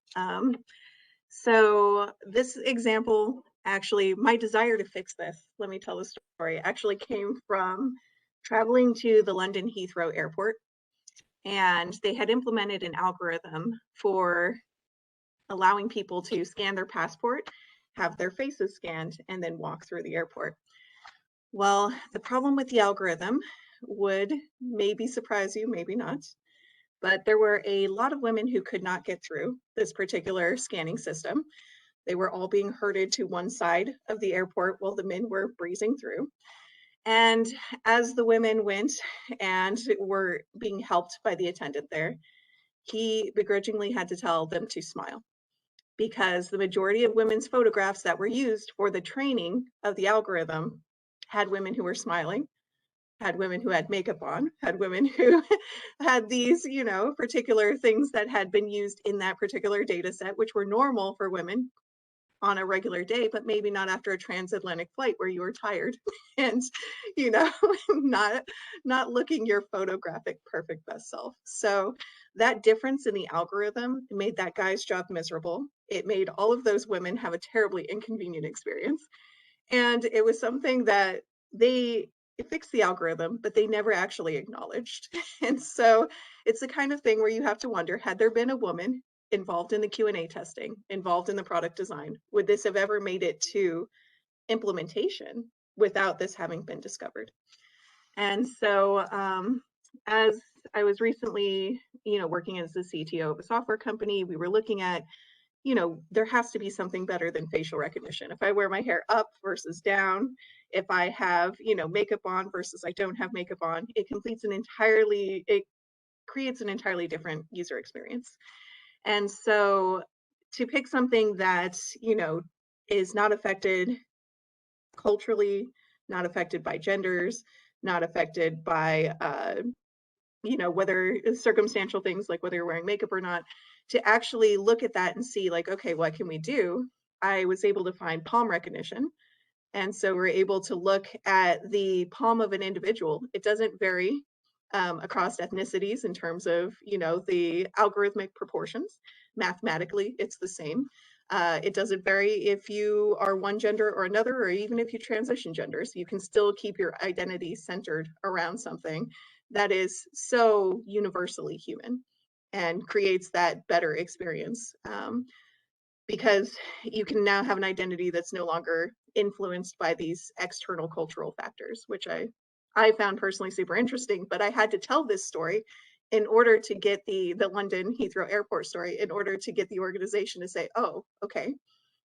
So this example, actually, my desire to fix this, let me tell the story, actually came from traveling to the London Heathrow Airport. And they had implemented an algorithm for allowing people to scan their passport, have their faces scanned, and then walk through the airport. Well, the problem with the algorithm would maybe surprise you, maybe not, but there were a lot of women who could not get through this particular scanning system. They were all being herded to one side of the airport while the men were breezing through. And as the women went and were being helped by the attendant there, he begrudgingly had to tell them to smile, because the majority of women's photographs that were used for the training of the algorithm had women who were smiling, had women who had makeup on, had women who had these, you know, particular things that had been used in that particular data set, which were normal for women on a regular day, but maybe not after a transatlantic flight where you were tired and, you know, not looking your photographic perfect best self. So that difference in the algorithm made that guy's job miserable. It made all of those women have a terribly inconvenient experience. And it was something that they fixed the algorithm, but they never actually acknowledged. And so it's the kind of thing where you have to wonder, had there been a woman involved in the Q&A testing, involved in the product design, would this have ever made it to implementation without this having been discovered? And so as I was recently, you know, working as the CTO of a software company, we were looking at, you know, there has to be something better than facial recognition. If I wear my hair up versus down, if I have, you know, makeup on versus I don't have makeup on, it creates an entirely different user experience. And so to pick something that, you know, is not affected culturally, not affected by genders, not affected by, you know, whether it's circumstantial things like whether you're wearing makeup or not, to actually look at that and see like, okay, what can we do? I was able to find palm recognition. And so we're able to look at the palm of an individual. It doesn't vary across ethnicities in terms of, you know, the algorithmic proportions. Mathematically, it's the same. It doesn't vary if you are one gender or another, or even if you transition genders. You can still keep your identity centered around something that is so universally human and creates that better experience. Because you can now have an identity that's no longer influenced by these external cultural factors, which I found personally super interesting. But I had to tell this story in order to get the London Heathrow Airport story, in order to get the organization to say, oh, okay,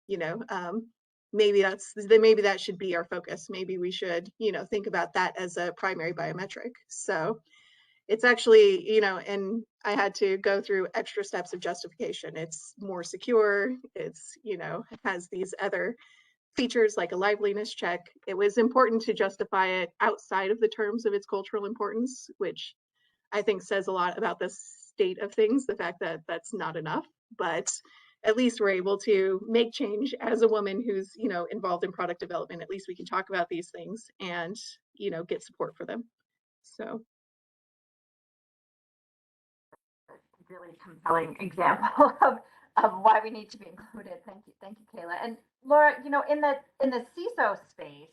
you know, maybe that should be our focus. Maybe we should, you know, think about that as a primary biometric. So it's actually, you know, and I had to go through extra steps of justification. It's more secure. It's, you know, it has these other features like a liveliness check. It was important to justify it outside of the terms of its cultural importance, which I think says a lot about the state of things, the fact that that's not enough. But at least we're able to make change as a woman who's, you know, involved in product development. At least we can talk about these things and, you know, get support for them. So really compelling example of why we need to be included. Thank you, Kayla. And Laura, you know, in the CISO space,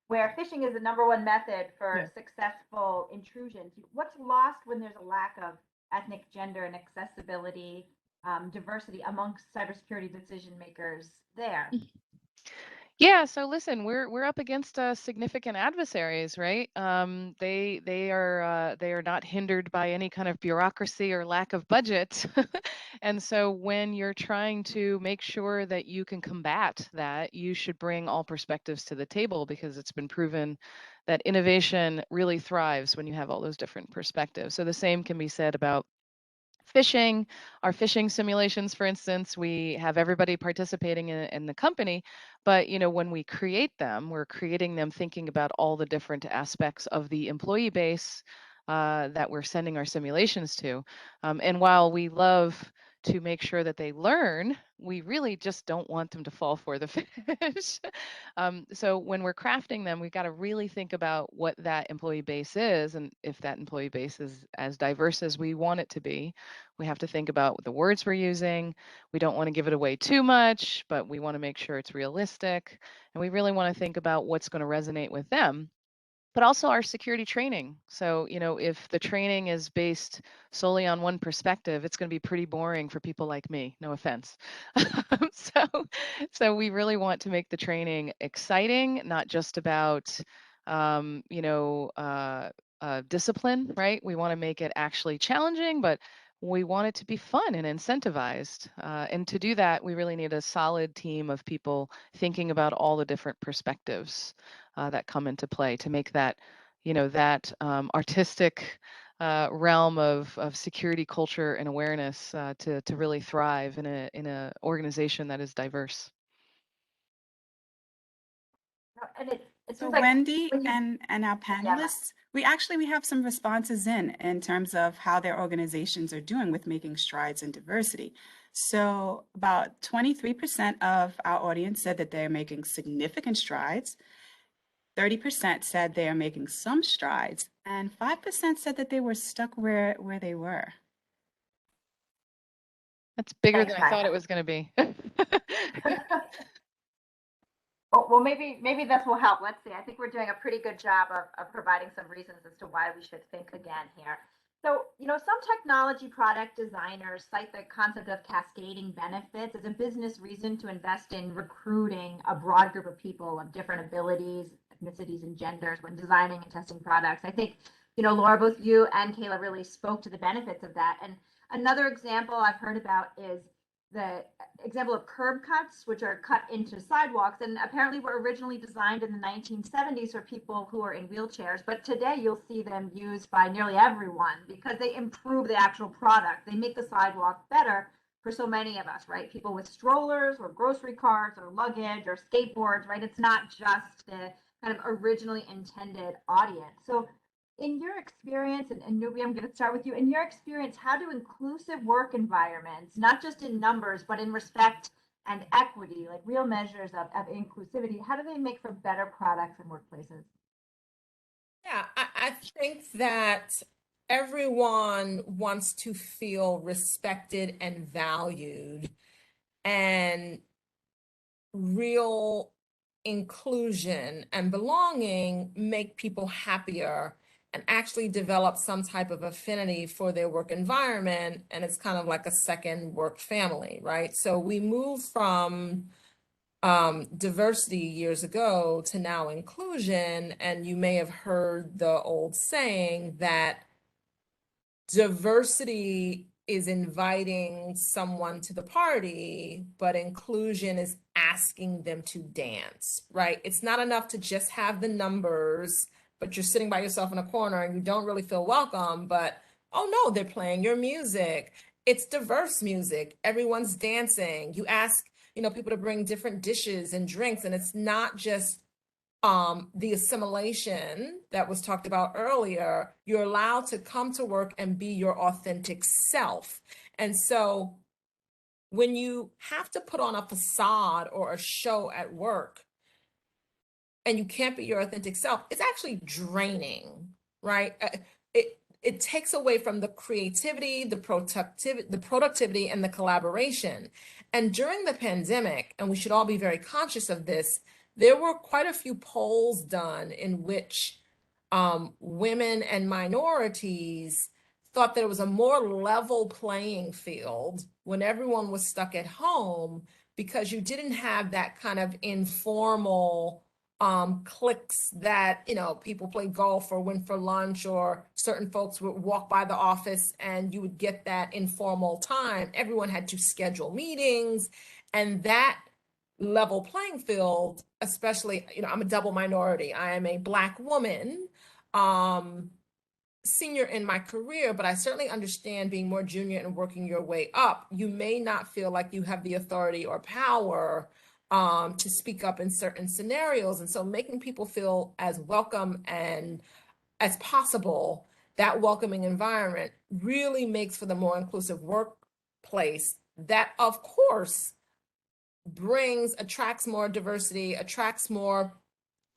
where phishing is the #1 method for successful intrusions, what's lost when there's a lack of ethnic, gender, and accessibility, diversity amongst cybersecurity decision makers there? Yeah, so listen, we're up against significant adversaries, right? They are not hindered by any kind of bureaucracy or lack of budget, and so when you're trying to make sure that you can combat that, you should bring all perspectives to the table because it's been proven that innovation really thrives when you have all those different perspectives. So the same can be said about phishing, our phishing simulations, for instance, we have everybody participating in the company, but you know, when we create them, we're creating them thinking about all the different aspects of the employee base that we're sending our simulations to. And while we love to make sure that they learn, we really just don't want them to fall for the fish. So when we're crafting them, we've got to really think about what that employee base is, and if that employee base is as diverse as we want it to be. We have to think about the words we're using. We don't want to give it away too much, but we want to make sure it's realistic. And we really want to think about what's going to resonate with them, but also our security training. So, you know, if the training is based solely on one perspective, it's going to be pretty boring for people like me, no offense. so we really want to make the training exciting, not just about, discipline, right? We want to make it actually challenging, but we want it to be fun and incentivized. And to do that, we really need a solid team of people thinking about all the different perspectives that come into play to make that, you know, that artistic realm of security culture and awareness to really thrive in a organization that is diverse. And It So seems like Wendy when you, and our panelists, we have some responses in terms of how their organizations are doing with making strides in diversity. So about 23% of our audience said that they're making significant strides. 30% said they are making some strides, and 5% said that they were stuck where they were. That's bigger Thanks, than I thought Maya. it was going to be. Well, maybe this will help. Let's see. I think we're doing a pretty good job of providing some reasons as to why we should think again here. So, some technology product designers cite the concept of cascading benefits as a business reason to invest in recruiting a broad group of people of different abilities, ethnicities, and genders when designing and testing products. I think, Laura, both you and Kayla really spoke to the benefits of that. And another example I've heard about is the example of curb cuts, which are cut into sidewalks and apparently were originally designed in the 1970s for people who are in wheelchairs. But today you'll see them used by nearly everyone because they improve the actual product. They make the sidewalk better for so many of us, right? People with strollers or grocery carts or luggage or skateboards, right? It's not just the kind of originally intended audience. So in your experience, and Nubi, I'm going to start with you. In your experience, how do inclusive work environments, not just in numbers, but in respect and equity, like real measures of inclusivity, how do they make for better products and workplaces? Yeah, I think that everyone wants to feel respected and valued, and real inclusion and belonging make people happier and actually develop some type of affinity for their work environment. And it's kind of like a second work family, right? So we move from diversity years ago to now inclusion. And you may have heard the old saying that diversity is inviting someone to the party, but inclusion is asking them to dance, right? It's not enough to just have the numbers, but you're sitting by yourself in a corner and you don't really feel welcome, but oh no, they're playing your music. It's diverse music. Everyone's dancing. You ask, people to bring different dishes and drinks, and it's not just the assimilation that was talked about earlier. You're allowed to come to work and be your authentic self. And so when you have to put on a facade or a show at work and you can't be your authentic self, it's actually draining, right? It takes away from the creativity, the productivity, and the collaboration. And during the pandemic, and we should all be very conscious of this, there were quite a few polls done in which women and minorities thought that it was a more level playing field when everyone was stuck at home, because you didn't have that kind of informal cliques that, people play golf or went for lunch, or certain folks would walk by the office and you would get that informal time. Everyone had to schedule meetings, and that level playing field, especially, I'm a double minority. I am a Black woman, senior in my career, but I certainly understand being more junior and working your way up. You may not feel like you have the authority or power to speak up in certain scenarios. And so making people feel as welcome and as possible, that welcoming environment really makes for the more inclusive workplace that, of course, attracts more diversity, attracts more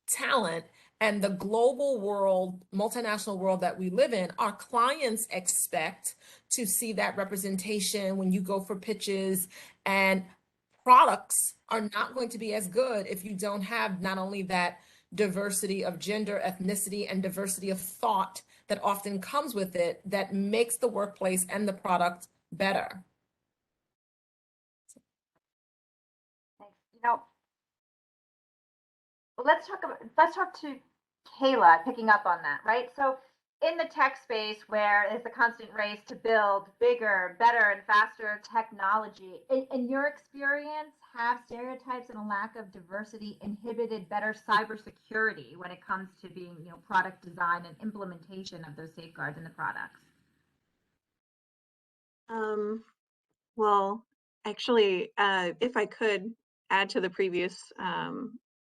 talent. And the global world, multinational world that we live in, our clients expect to see that representation when you go for pitches, and products are not going to be as good if you don't have not only that diversity of gender, ethnicity, and diversity of thought that often comes with it, that makes the workplace and the product better. Thanks. Let's talk to Kayla, picking up on that, right? So in the tech space, where there's the constant race to build bigger, better, and faster technology, in your experience, have stereotypes and a lack of diversity inhibited better cybersecurity when it comes to being, product design and implementation of those safeguards in the products? Well, actually, if I could add to the previous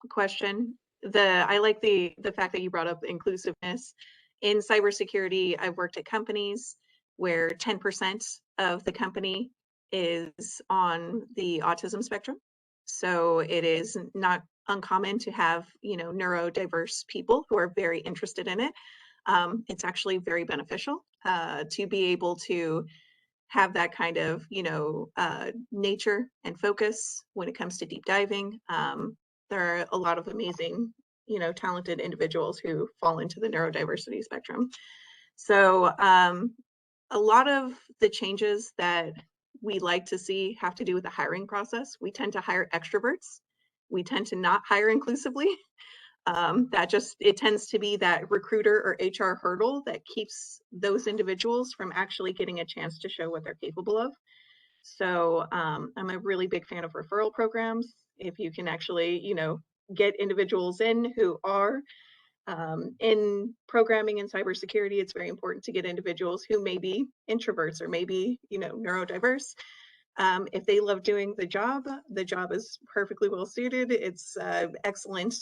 question, I like the fact that you brought up inclusiveness. In cybersecurity, I've worked at companies where 10% of the company is on the autism spectrum. So it is not uncommon to have, neurodiverse people who are very interested in it. It's actually very beneficial to be able to have that kind of, nature and focus when it comes to deep diving. There are a lot of amazing, talented individuals who fall into the neurodiversity spectrum. So a lot of the changes that we like to see have to do with the hiring process. We tend to hire extroverts. We tend to not hire inclusively. It tends to be that recruiter or HR hurdle that keeps those individuals from actually getting a chance to show what they're capable of. So I'm a really big fan of referral programs. If you can actually, get individuals in who are in programming and cybersecurity, it's very important to get individuals who may be introverts or maybe, neurodiverse. If they love doing the job is perfectly well suited. It's excellent,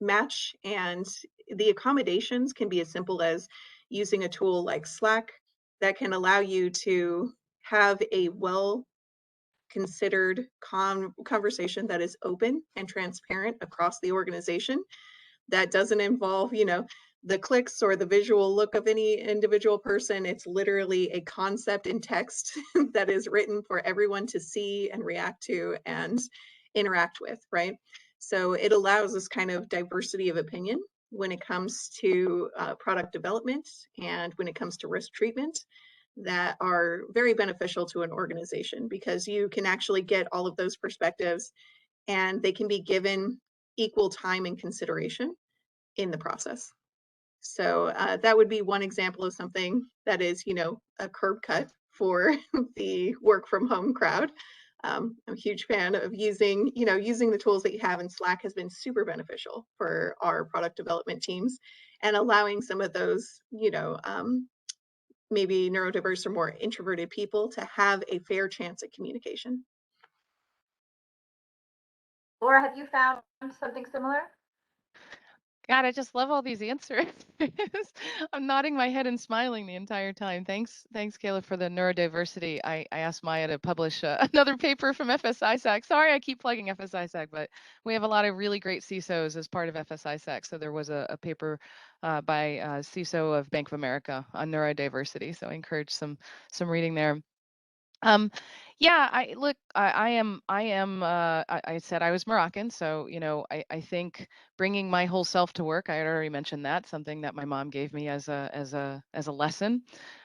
match. And the accommodations can be as simple as using a tool like Slack that can allow you to have a well considered conversation that is open and transparent across the organization, that doesn't involve, the clicks or the visual look of any individual person. It's literally a concept in text that is written for everyone to see and react to and interact with, right? So it allows this kind of diversity of opinion when it comes to product development and when it comes to risk treatment, that are very beneficial to an organization, because you can actually get all of those perspectives and they can be given equal time and consideration in the process. So that would be one example of something that is, a curb cut for the work from home crowd. I'm a huge fan of using the tools that you have, and Slack has been super beneficial for our product development teams and allowing some of those, maybe neurodiverse or more introverted people to have a fair chance at communication. Laura, have you found something similar? God, I just love all these answers. I'm nodding my head and smiling the entire time. Thanks, Kayla, for the neurodiversity. I asked Maya to publish another paper from FSISAC. Sorry, I keep plugging FSISAC, but we have a lot of really great CISOs as part of FSISAC. So there was a paper by CISO of Bank of America on neurodiversity. So I encourage some reading there. Yeah, I said I was Moroccan, so, I think bringing my whole self to work, I had already mentioned that, something that my mom gave me as a lesson.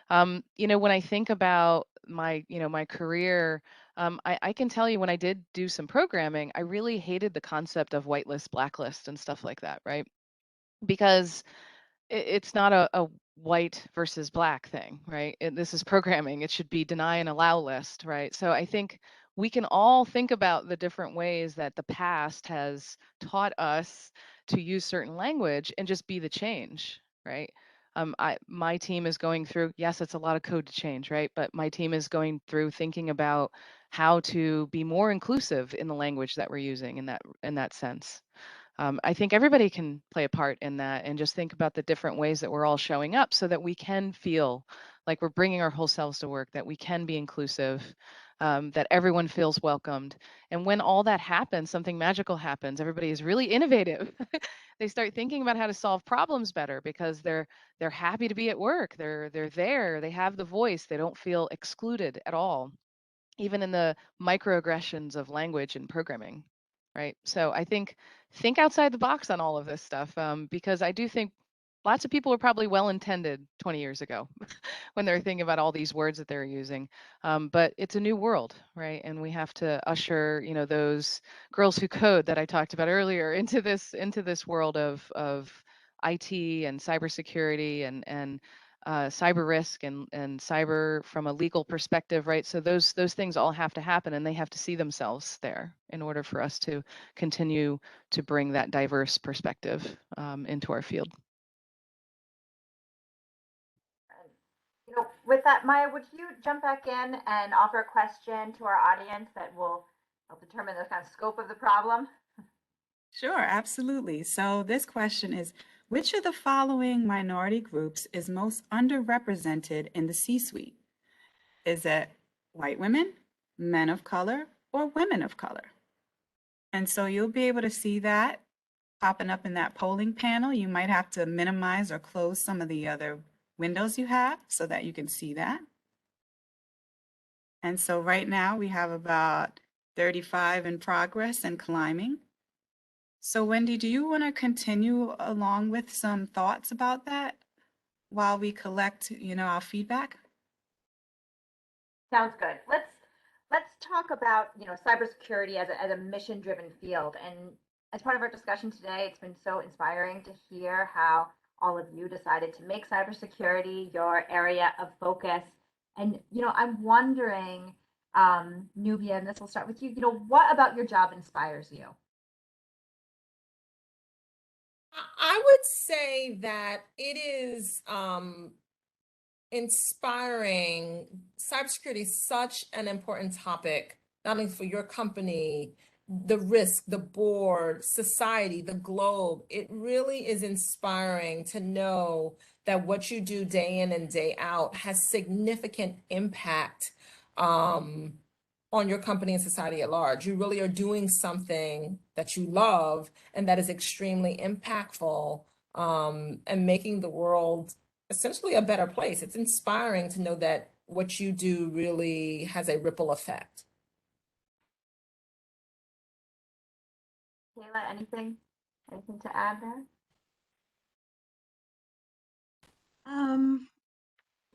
When I think about my career, I can tell you when I did do some programming, I really hated the concept of whitelist, blacklist and stuff like that, right? Because it's not a white versus black thing, right? This is programming. It should be deny and allow list, right? So I think we can all think about the different ways that the past has taught us to use certain language and just be the change, right? My team is going through, yes, it's a lot of code to change, right? But my team is going through thinking about how to be more inclusive in the language that we're using in that sense. I think everybody can play a part in that, and just think about the different ways that we're all showing up so that we can feel like we're bringing our whole selves to work, that we can be inclusive, that everyone feels welcomed. And when all that happens, something magical happens. Everybody is really innovative. They start thinking about how to solve problems better because they're happy to be at work. They're there. They have the voice. They don't feel excluded at all, even in the microaggressions of language and programming, right? So I think outside the box on all of this stuff, because I do think lots of people were probably well-intended 20 years ago when they're thinking about all these words that they're using. But it's a new world, right? And we have to usher, those girls who code that I talked about earlier into this world of IT and cybersecurity and cyber risk and cyber from a legal perspective, right? So those things all have to happen, and they have to see themselves there in order for us to continue to bring that diverse perspective into our field. With that, Maya, would you jump back in and offer a question to our audience that will help determine the kind of scope of the problem? Sure, absolutely. So this question is, which of the following minority groups is most underrepresented in the C-suite? Is it white women, men of color, or women of color? And so you'll be able to see that popping up in that polling panel. You might have to minimize or close some of the other windows you have so that you can see that. And so right now we have about 35 in progress and climbing. So Wendy, do you want to continue along with some thoughts about that while we collect, our feedback? Sounds good. Let's talk about, cybersecurity as a mission-driven field. And as part of our discussion today, it's been so inspiring to hear how all of you decided to make cybersecurity your area of focus. And I'm wondering, Nubia, and this will start with you. What about your job inspires you? I would say that it is inspiring. Cybersecurity is such an important topic, not only for your company, the risk, the board, society, the globe. It really is inspiring to know that what you do day in and day out has significant impact on your company and society at large. You really are doing something that you love and that is extremely impactful, and making the world essentially a better place. It's inspiring to know that what you do really has a ripple effect. Kayla, anything to add there? In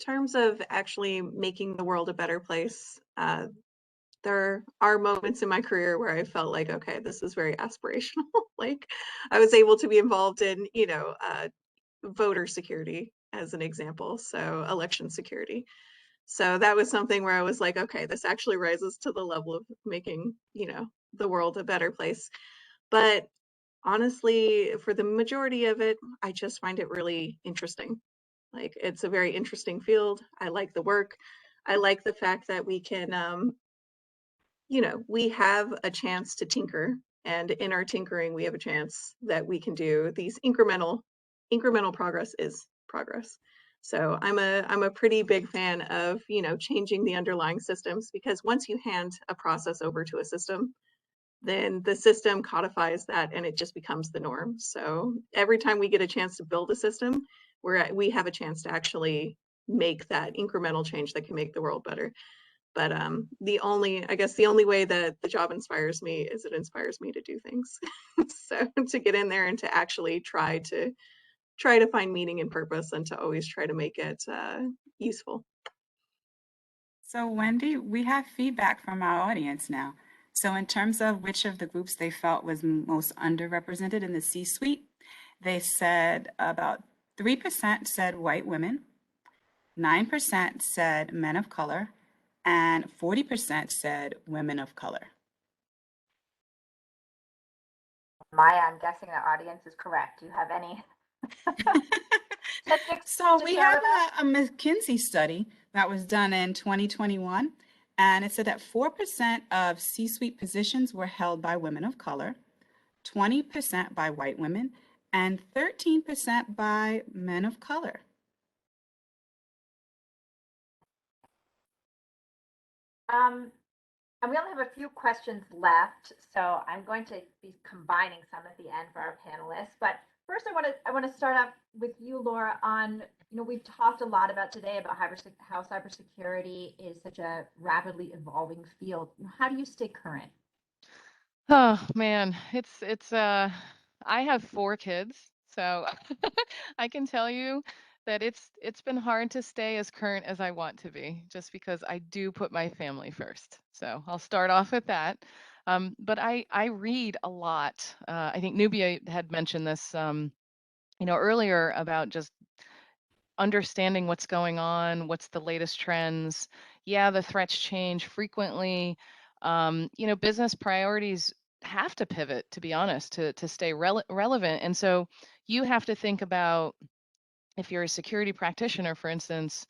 terms of actually making the world a better place, there are moments in my career where I felt like, okay, this is very aspirational. Like I was able to be involved in, voter security as an example, so election security. So that was something where I was like, okay, this actually rises to the level of making, the world a better place. But honestly, for the majority of it, I just find it really interesting. Like it's a very interesting field. I like the work. I like the fact that we can, we have a chance to tinker, and in our tinkering, we have a chance that we can do these incremental progress is progress. So I'm a pretty big fan of, changing the underlying systems, because once you hand a process over to a system, then the system codifies that and it just becomes the norm. So every time we get a chance to build a system, we have a chance to actually make that incremental change that can make the world better. But the only way that the job inspires me is it inspires me to do things. So to get in there and to actually try to find meaning and purpose, and to always try to make it useful. So Wendy, we have feedback from our audience now. So in terms of which of the groups they felt was most underrepresented in the C-suite, they said about 3% said white women, 9% said men of color, and 40% said women of color. Maya, I'm guessing the audience is correct. Do you have any statistics So to we share have with us? a McKinsey study that was done in 2021, and it said that 4% of C-suite positions were held by women of color, 20% by white women, and 13% by men of color. And we only have a few questions left, so I'm going to be combining some at the end for our panelists. But first, I want to start off with you, Laura. On we've talked a lot about today about how cybersecurity is such a rapidly evolving field. How do you stay current? Oh man, it's I have 4 kids, so I can tell you that it's been hard to stay as current as I want to be, just because I do put my family first. So I'll start off with that. But I read a lot. I think Nubia had mentioned this, earlier about just understanding what's going on, what's the latest trends. Yeah, the threats change frequently. Business priorities have to pivot, to be honest, to stay relevant. And so you have to think about, if you're a security practitioner, for instance,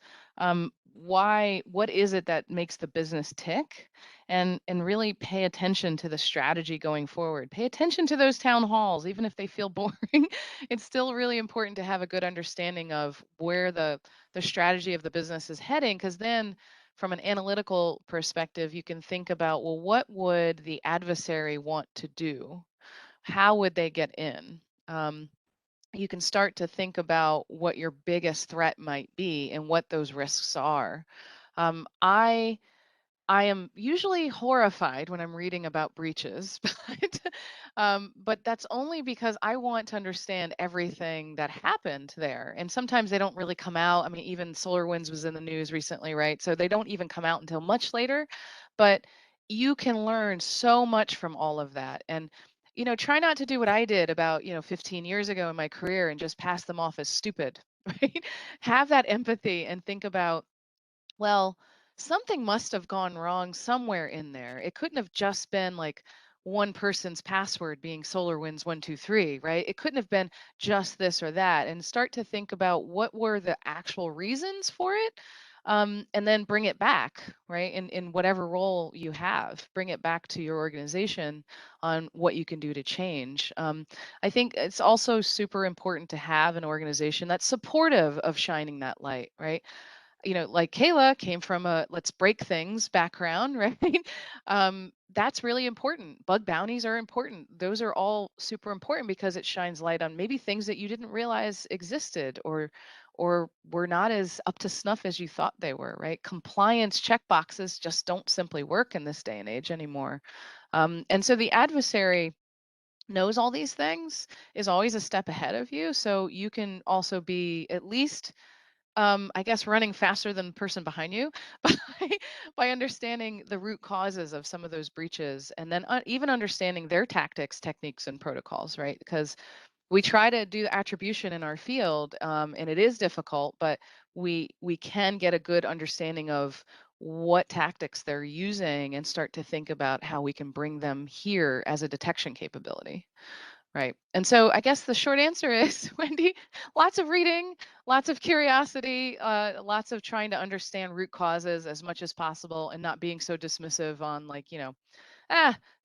what is it that makes the business tick, and really pay attention to the strategy going forward. Pay attention to those town halls, even if they feel boring. It's still really important to have a good understanding of where the strategy of the business is heading, because then from an analytical perspective, you can think about, well, what would the adversary want to do? How would they get in? You can start to think about what your biggest threat might be and what those risks are. I am usually horrified when I'm reading about breaches, but that's only because I want to understand everything that happened there. And sometimes they don't really come out. I mean, even SolarWinds was in the news recently, right? So they don't even come out until much later. But you can learn so much from all of that. And try not to do what I did about 15 years ago in my career and just pass them off as stupid, right? Have that empathy and think about, well, something must have gone wrong somewhere in there. It couldn't have just been like one person's password being SolarWinds123, right? It couldn't have been just this or that. And start to think about what were the actual reasons for it. And then bring it back, right? In whatever role you have, bring it back to your organization on what you can do to change. I think it's also super important to have an organization that's supportive of shining that light, right? Like Kayla came from a let's break things background, right? That's really important. Bug bounties are important. Those are all super important because it shines light on maybe things that you didn't realize existed or were not as up to snuff as you thought they were, right? Compliance checkboxes just don't simply work in this day and age anymore. And so the adversary knows all these things, is always a step ahead of you. So you can also be at least I guess running faster than the person behind you by, by understanding the root causes of some of those breaches, and then even understanding their tactics, techniques, and protocols, right? Because we try to do attribution in our field, and it is difficult, but we can get a good understanding of what tactics they're using and start to think about how we can bring them here as a detection capability. Right. And so I guess the short answer is, Wendy, lots of reading, lots of curiosity, lots of trying to understand root causes as much as possible and not being so dismissive on like,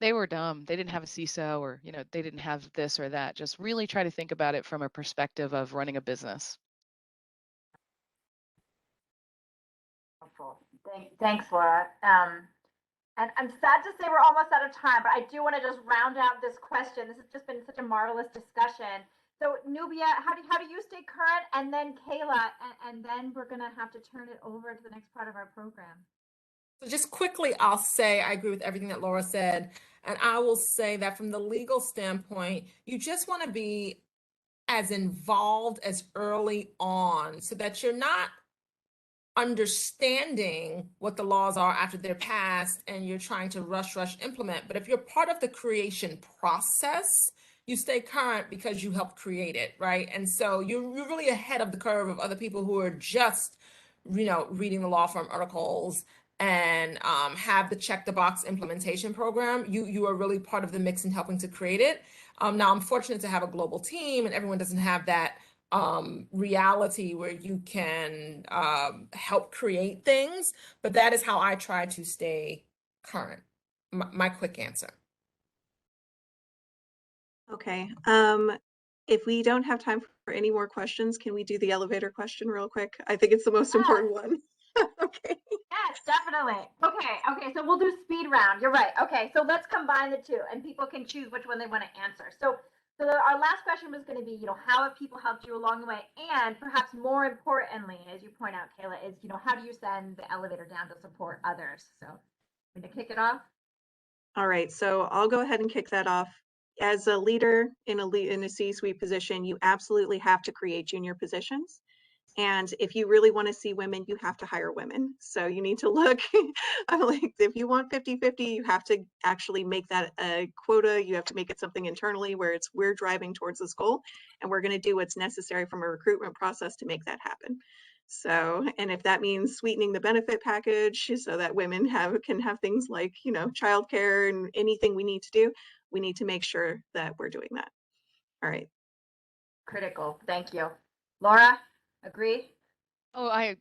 they were dumb. They didn't have a CISO or, they didn't have this or that. Just really try to think about it from a perspective of running a business. Helpful. Thanks, Laura. And I'm sad to say we're almost out of time, but I do want to just round out this question. This has just been such a marvelous discussion. So Nubia, how do you stay current? And then Kayla, and then we're going to have to turn it over to the next part of our program. So just quickly, I'll say I agree with everything that Laura said. And I will say that from the legal standpoint, you just want to be as involved as early on so that you're not understanding what the laws are after they're passed and you're trying to rush implement. But if you're part of the creation process, you stay current because you helped create it, right? And so you're really ahead of the curve of other people who are just, reading the law firm articles and have the check the box implementation program. You are really part of the mix in helping to create it. Now I'm fortunate to have a global team and everyone doesn't have that reality where you can help create things, but that is how I try to stay current. My quick answer. Okay. If we don't have time for any more questions, can we do the elevator question real quick? I think it's the most important one. Okay. Yes, definitely. Okay. So we'll do speed round. You're right. Okay. So let's combine the two and people can choose which one they want to answer. So our last question was going to be, how have people helped you along the way? And perhaps more importantly, as you point out, Kayla, is, how do you send the elevator down to support others? So I'm going to kick it off. All right. So I'll go ahead and kick that off. As a leader in a C-suite position, you absolutely have to create junior positions. And if you really want to see women, you have to hire women. So you need to look, I'm like, if you want 50-50, you have to actually make that a quota. You have to make it something internally where we're driving towards this goal and we're going to do what's necessary from a recruitment process to make that happen. So, and if that means sweetening the benefit package so that women can have things like, childcare and anything we need to do, we need to make sure that we're doing that. All right. Critical. Thank you. Laura, agree? Oh, I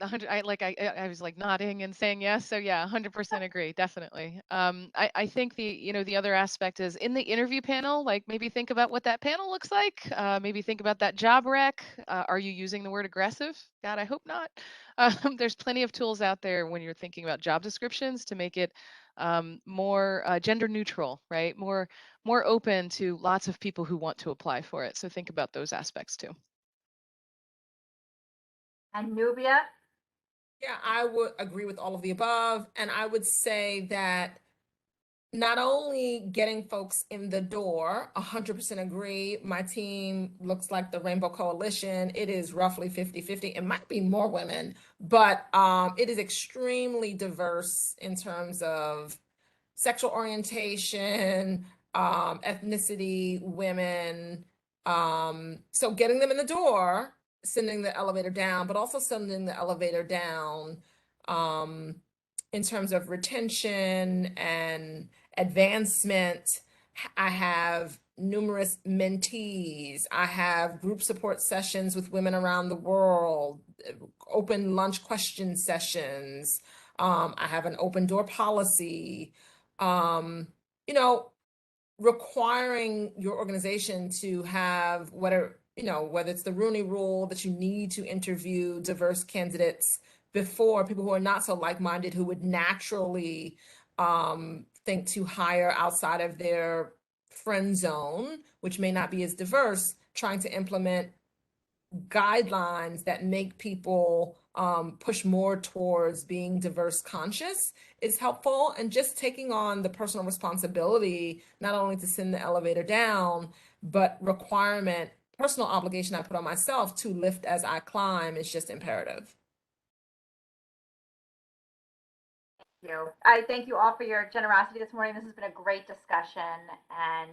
was like nodding and saying yes. So yeah, 100% agree. Definitely. I think the other aspect is in the interview panel, like maybe think about what that panel looks like. Maybe think about that job rec. Are you using the word aggressive? God, I hope not. There's plenty of tools out there when you're thinking about job descriptions to make it more gender neutral, right? More open to lots of people who want to apply for it. So think about those aspects too. And Nubia? Yeah, I would agree with all of the above. And I would say that not only getting folks in the door, 100% agree. My team looks like the Rainbow Coalition. It is roughly 50-50. It might be more women, but it is extremely diverse in terms of sexual orientation, ethnicity, women. So getting them in the door, sending the elevator down, but also sending the elevator down in terms of retention and advancement. I have numerous mentees. I have group support sessions with women around the world, open lunch question sessions. I have an open door policy. You know, requiring your organization to have whether it's the Rooney Rule that you need to interview diverse candidates before people who are not so like-minded, who would naturally think to hire outside of their friend zone, which may not be as diverse, trying to implement guidelines that make people push more towards being diverse conscious is helpful. And just taking on the personal responsibility, not only to send the elevator down, but personal obligation I put on myself to lift as I climb is just imperative. Thank you. I thank you all for your generosity this morning. This has been a great discussion, and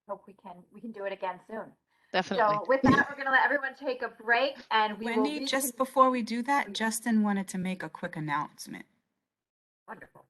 hope we can do it again soon. Definitely. So with that, we're going to let everyone take a break, and we will Wendy, just before we do that, Justin wanted to make a quick announcement. Wonderful.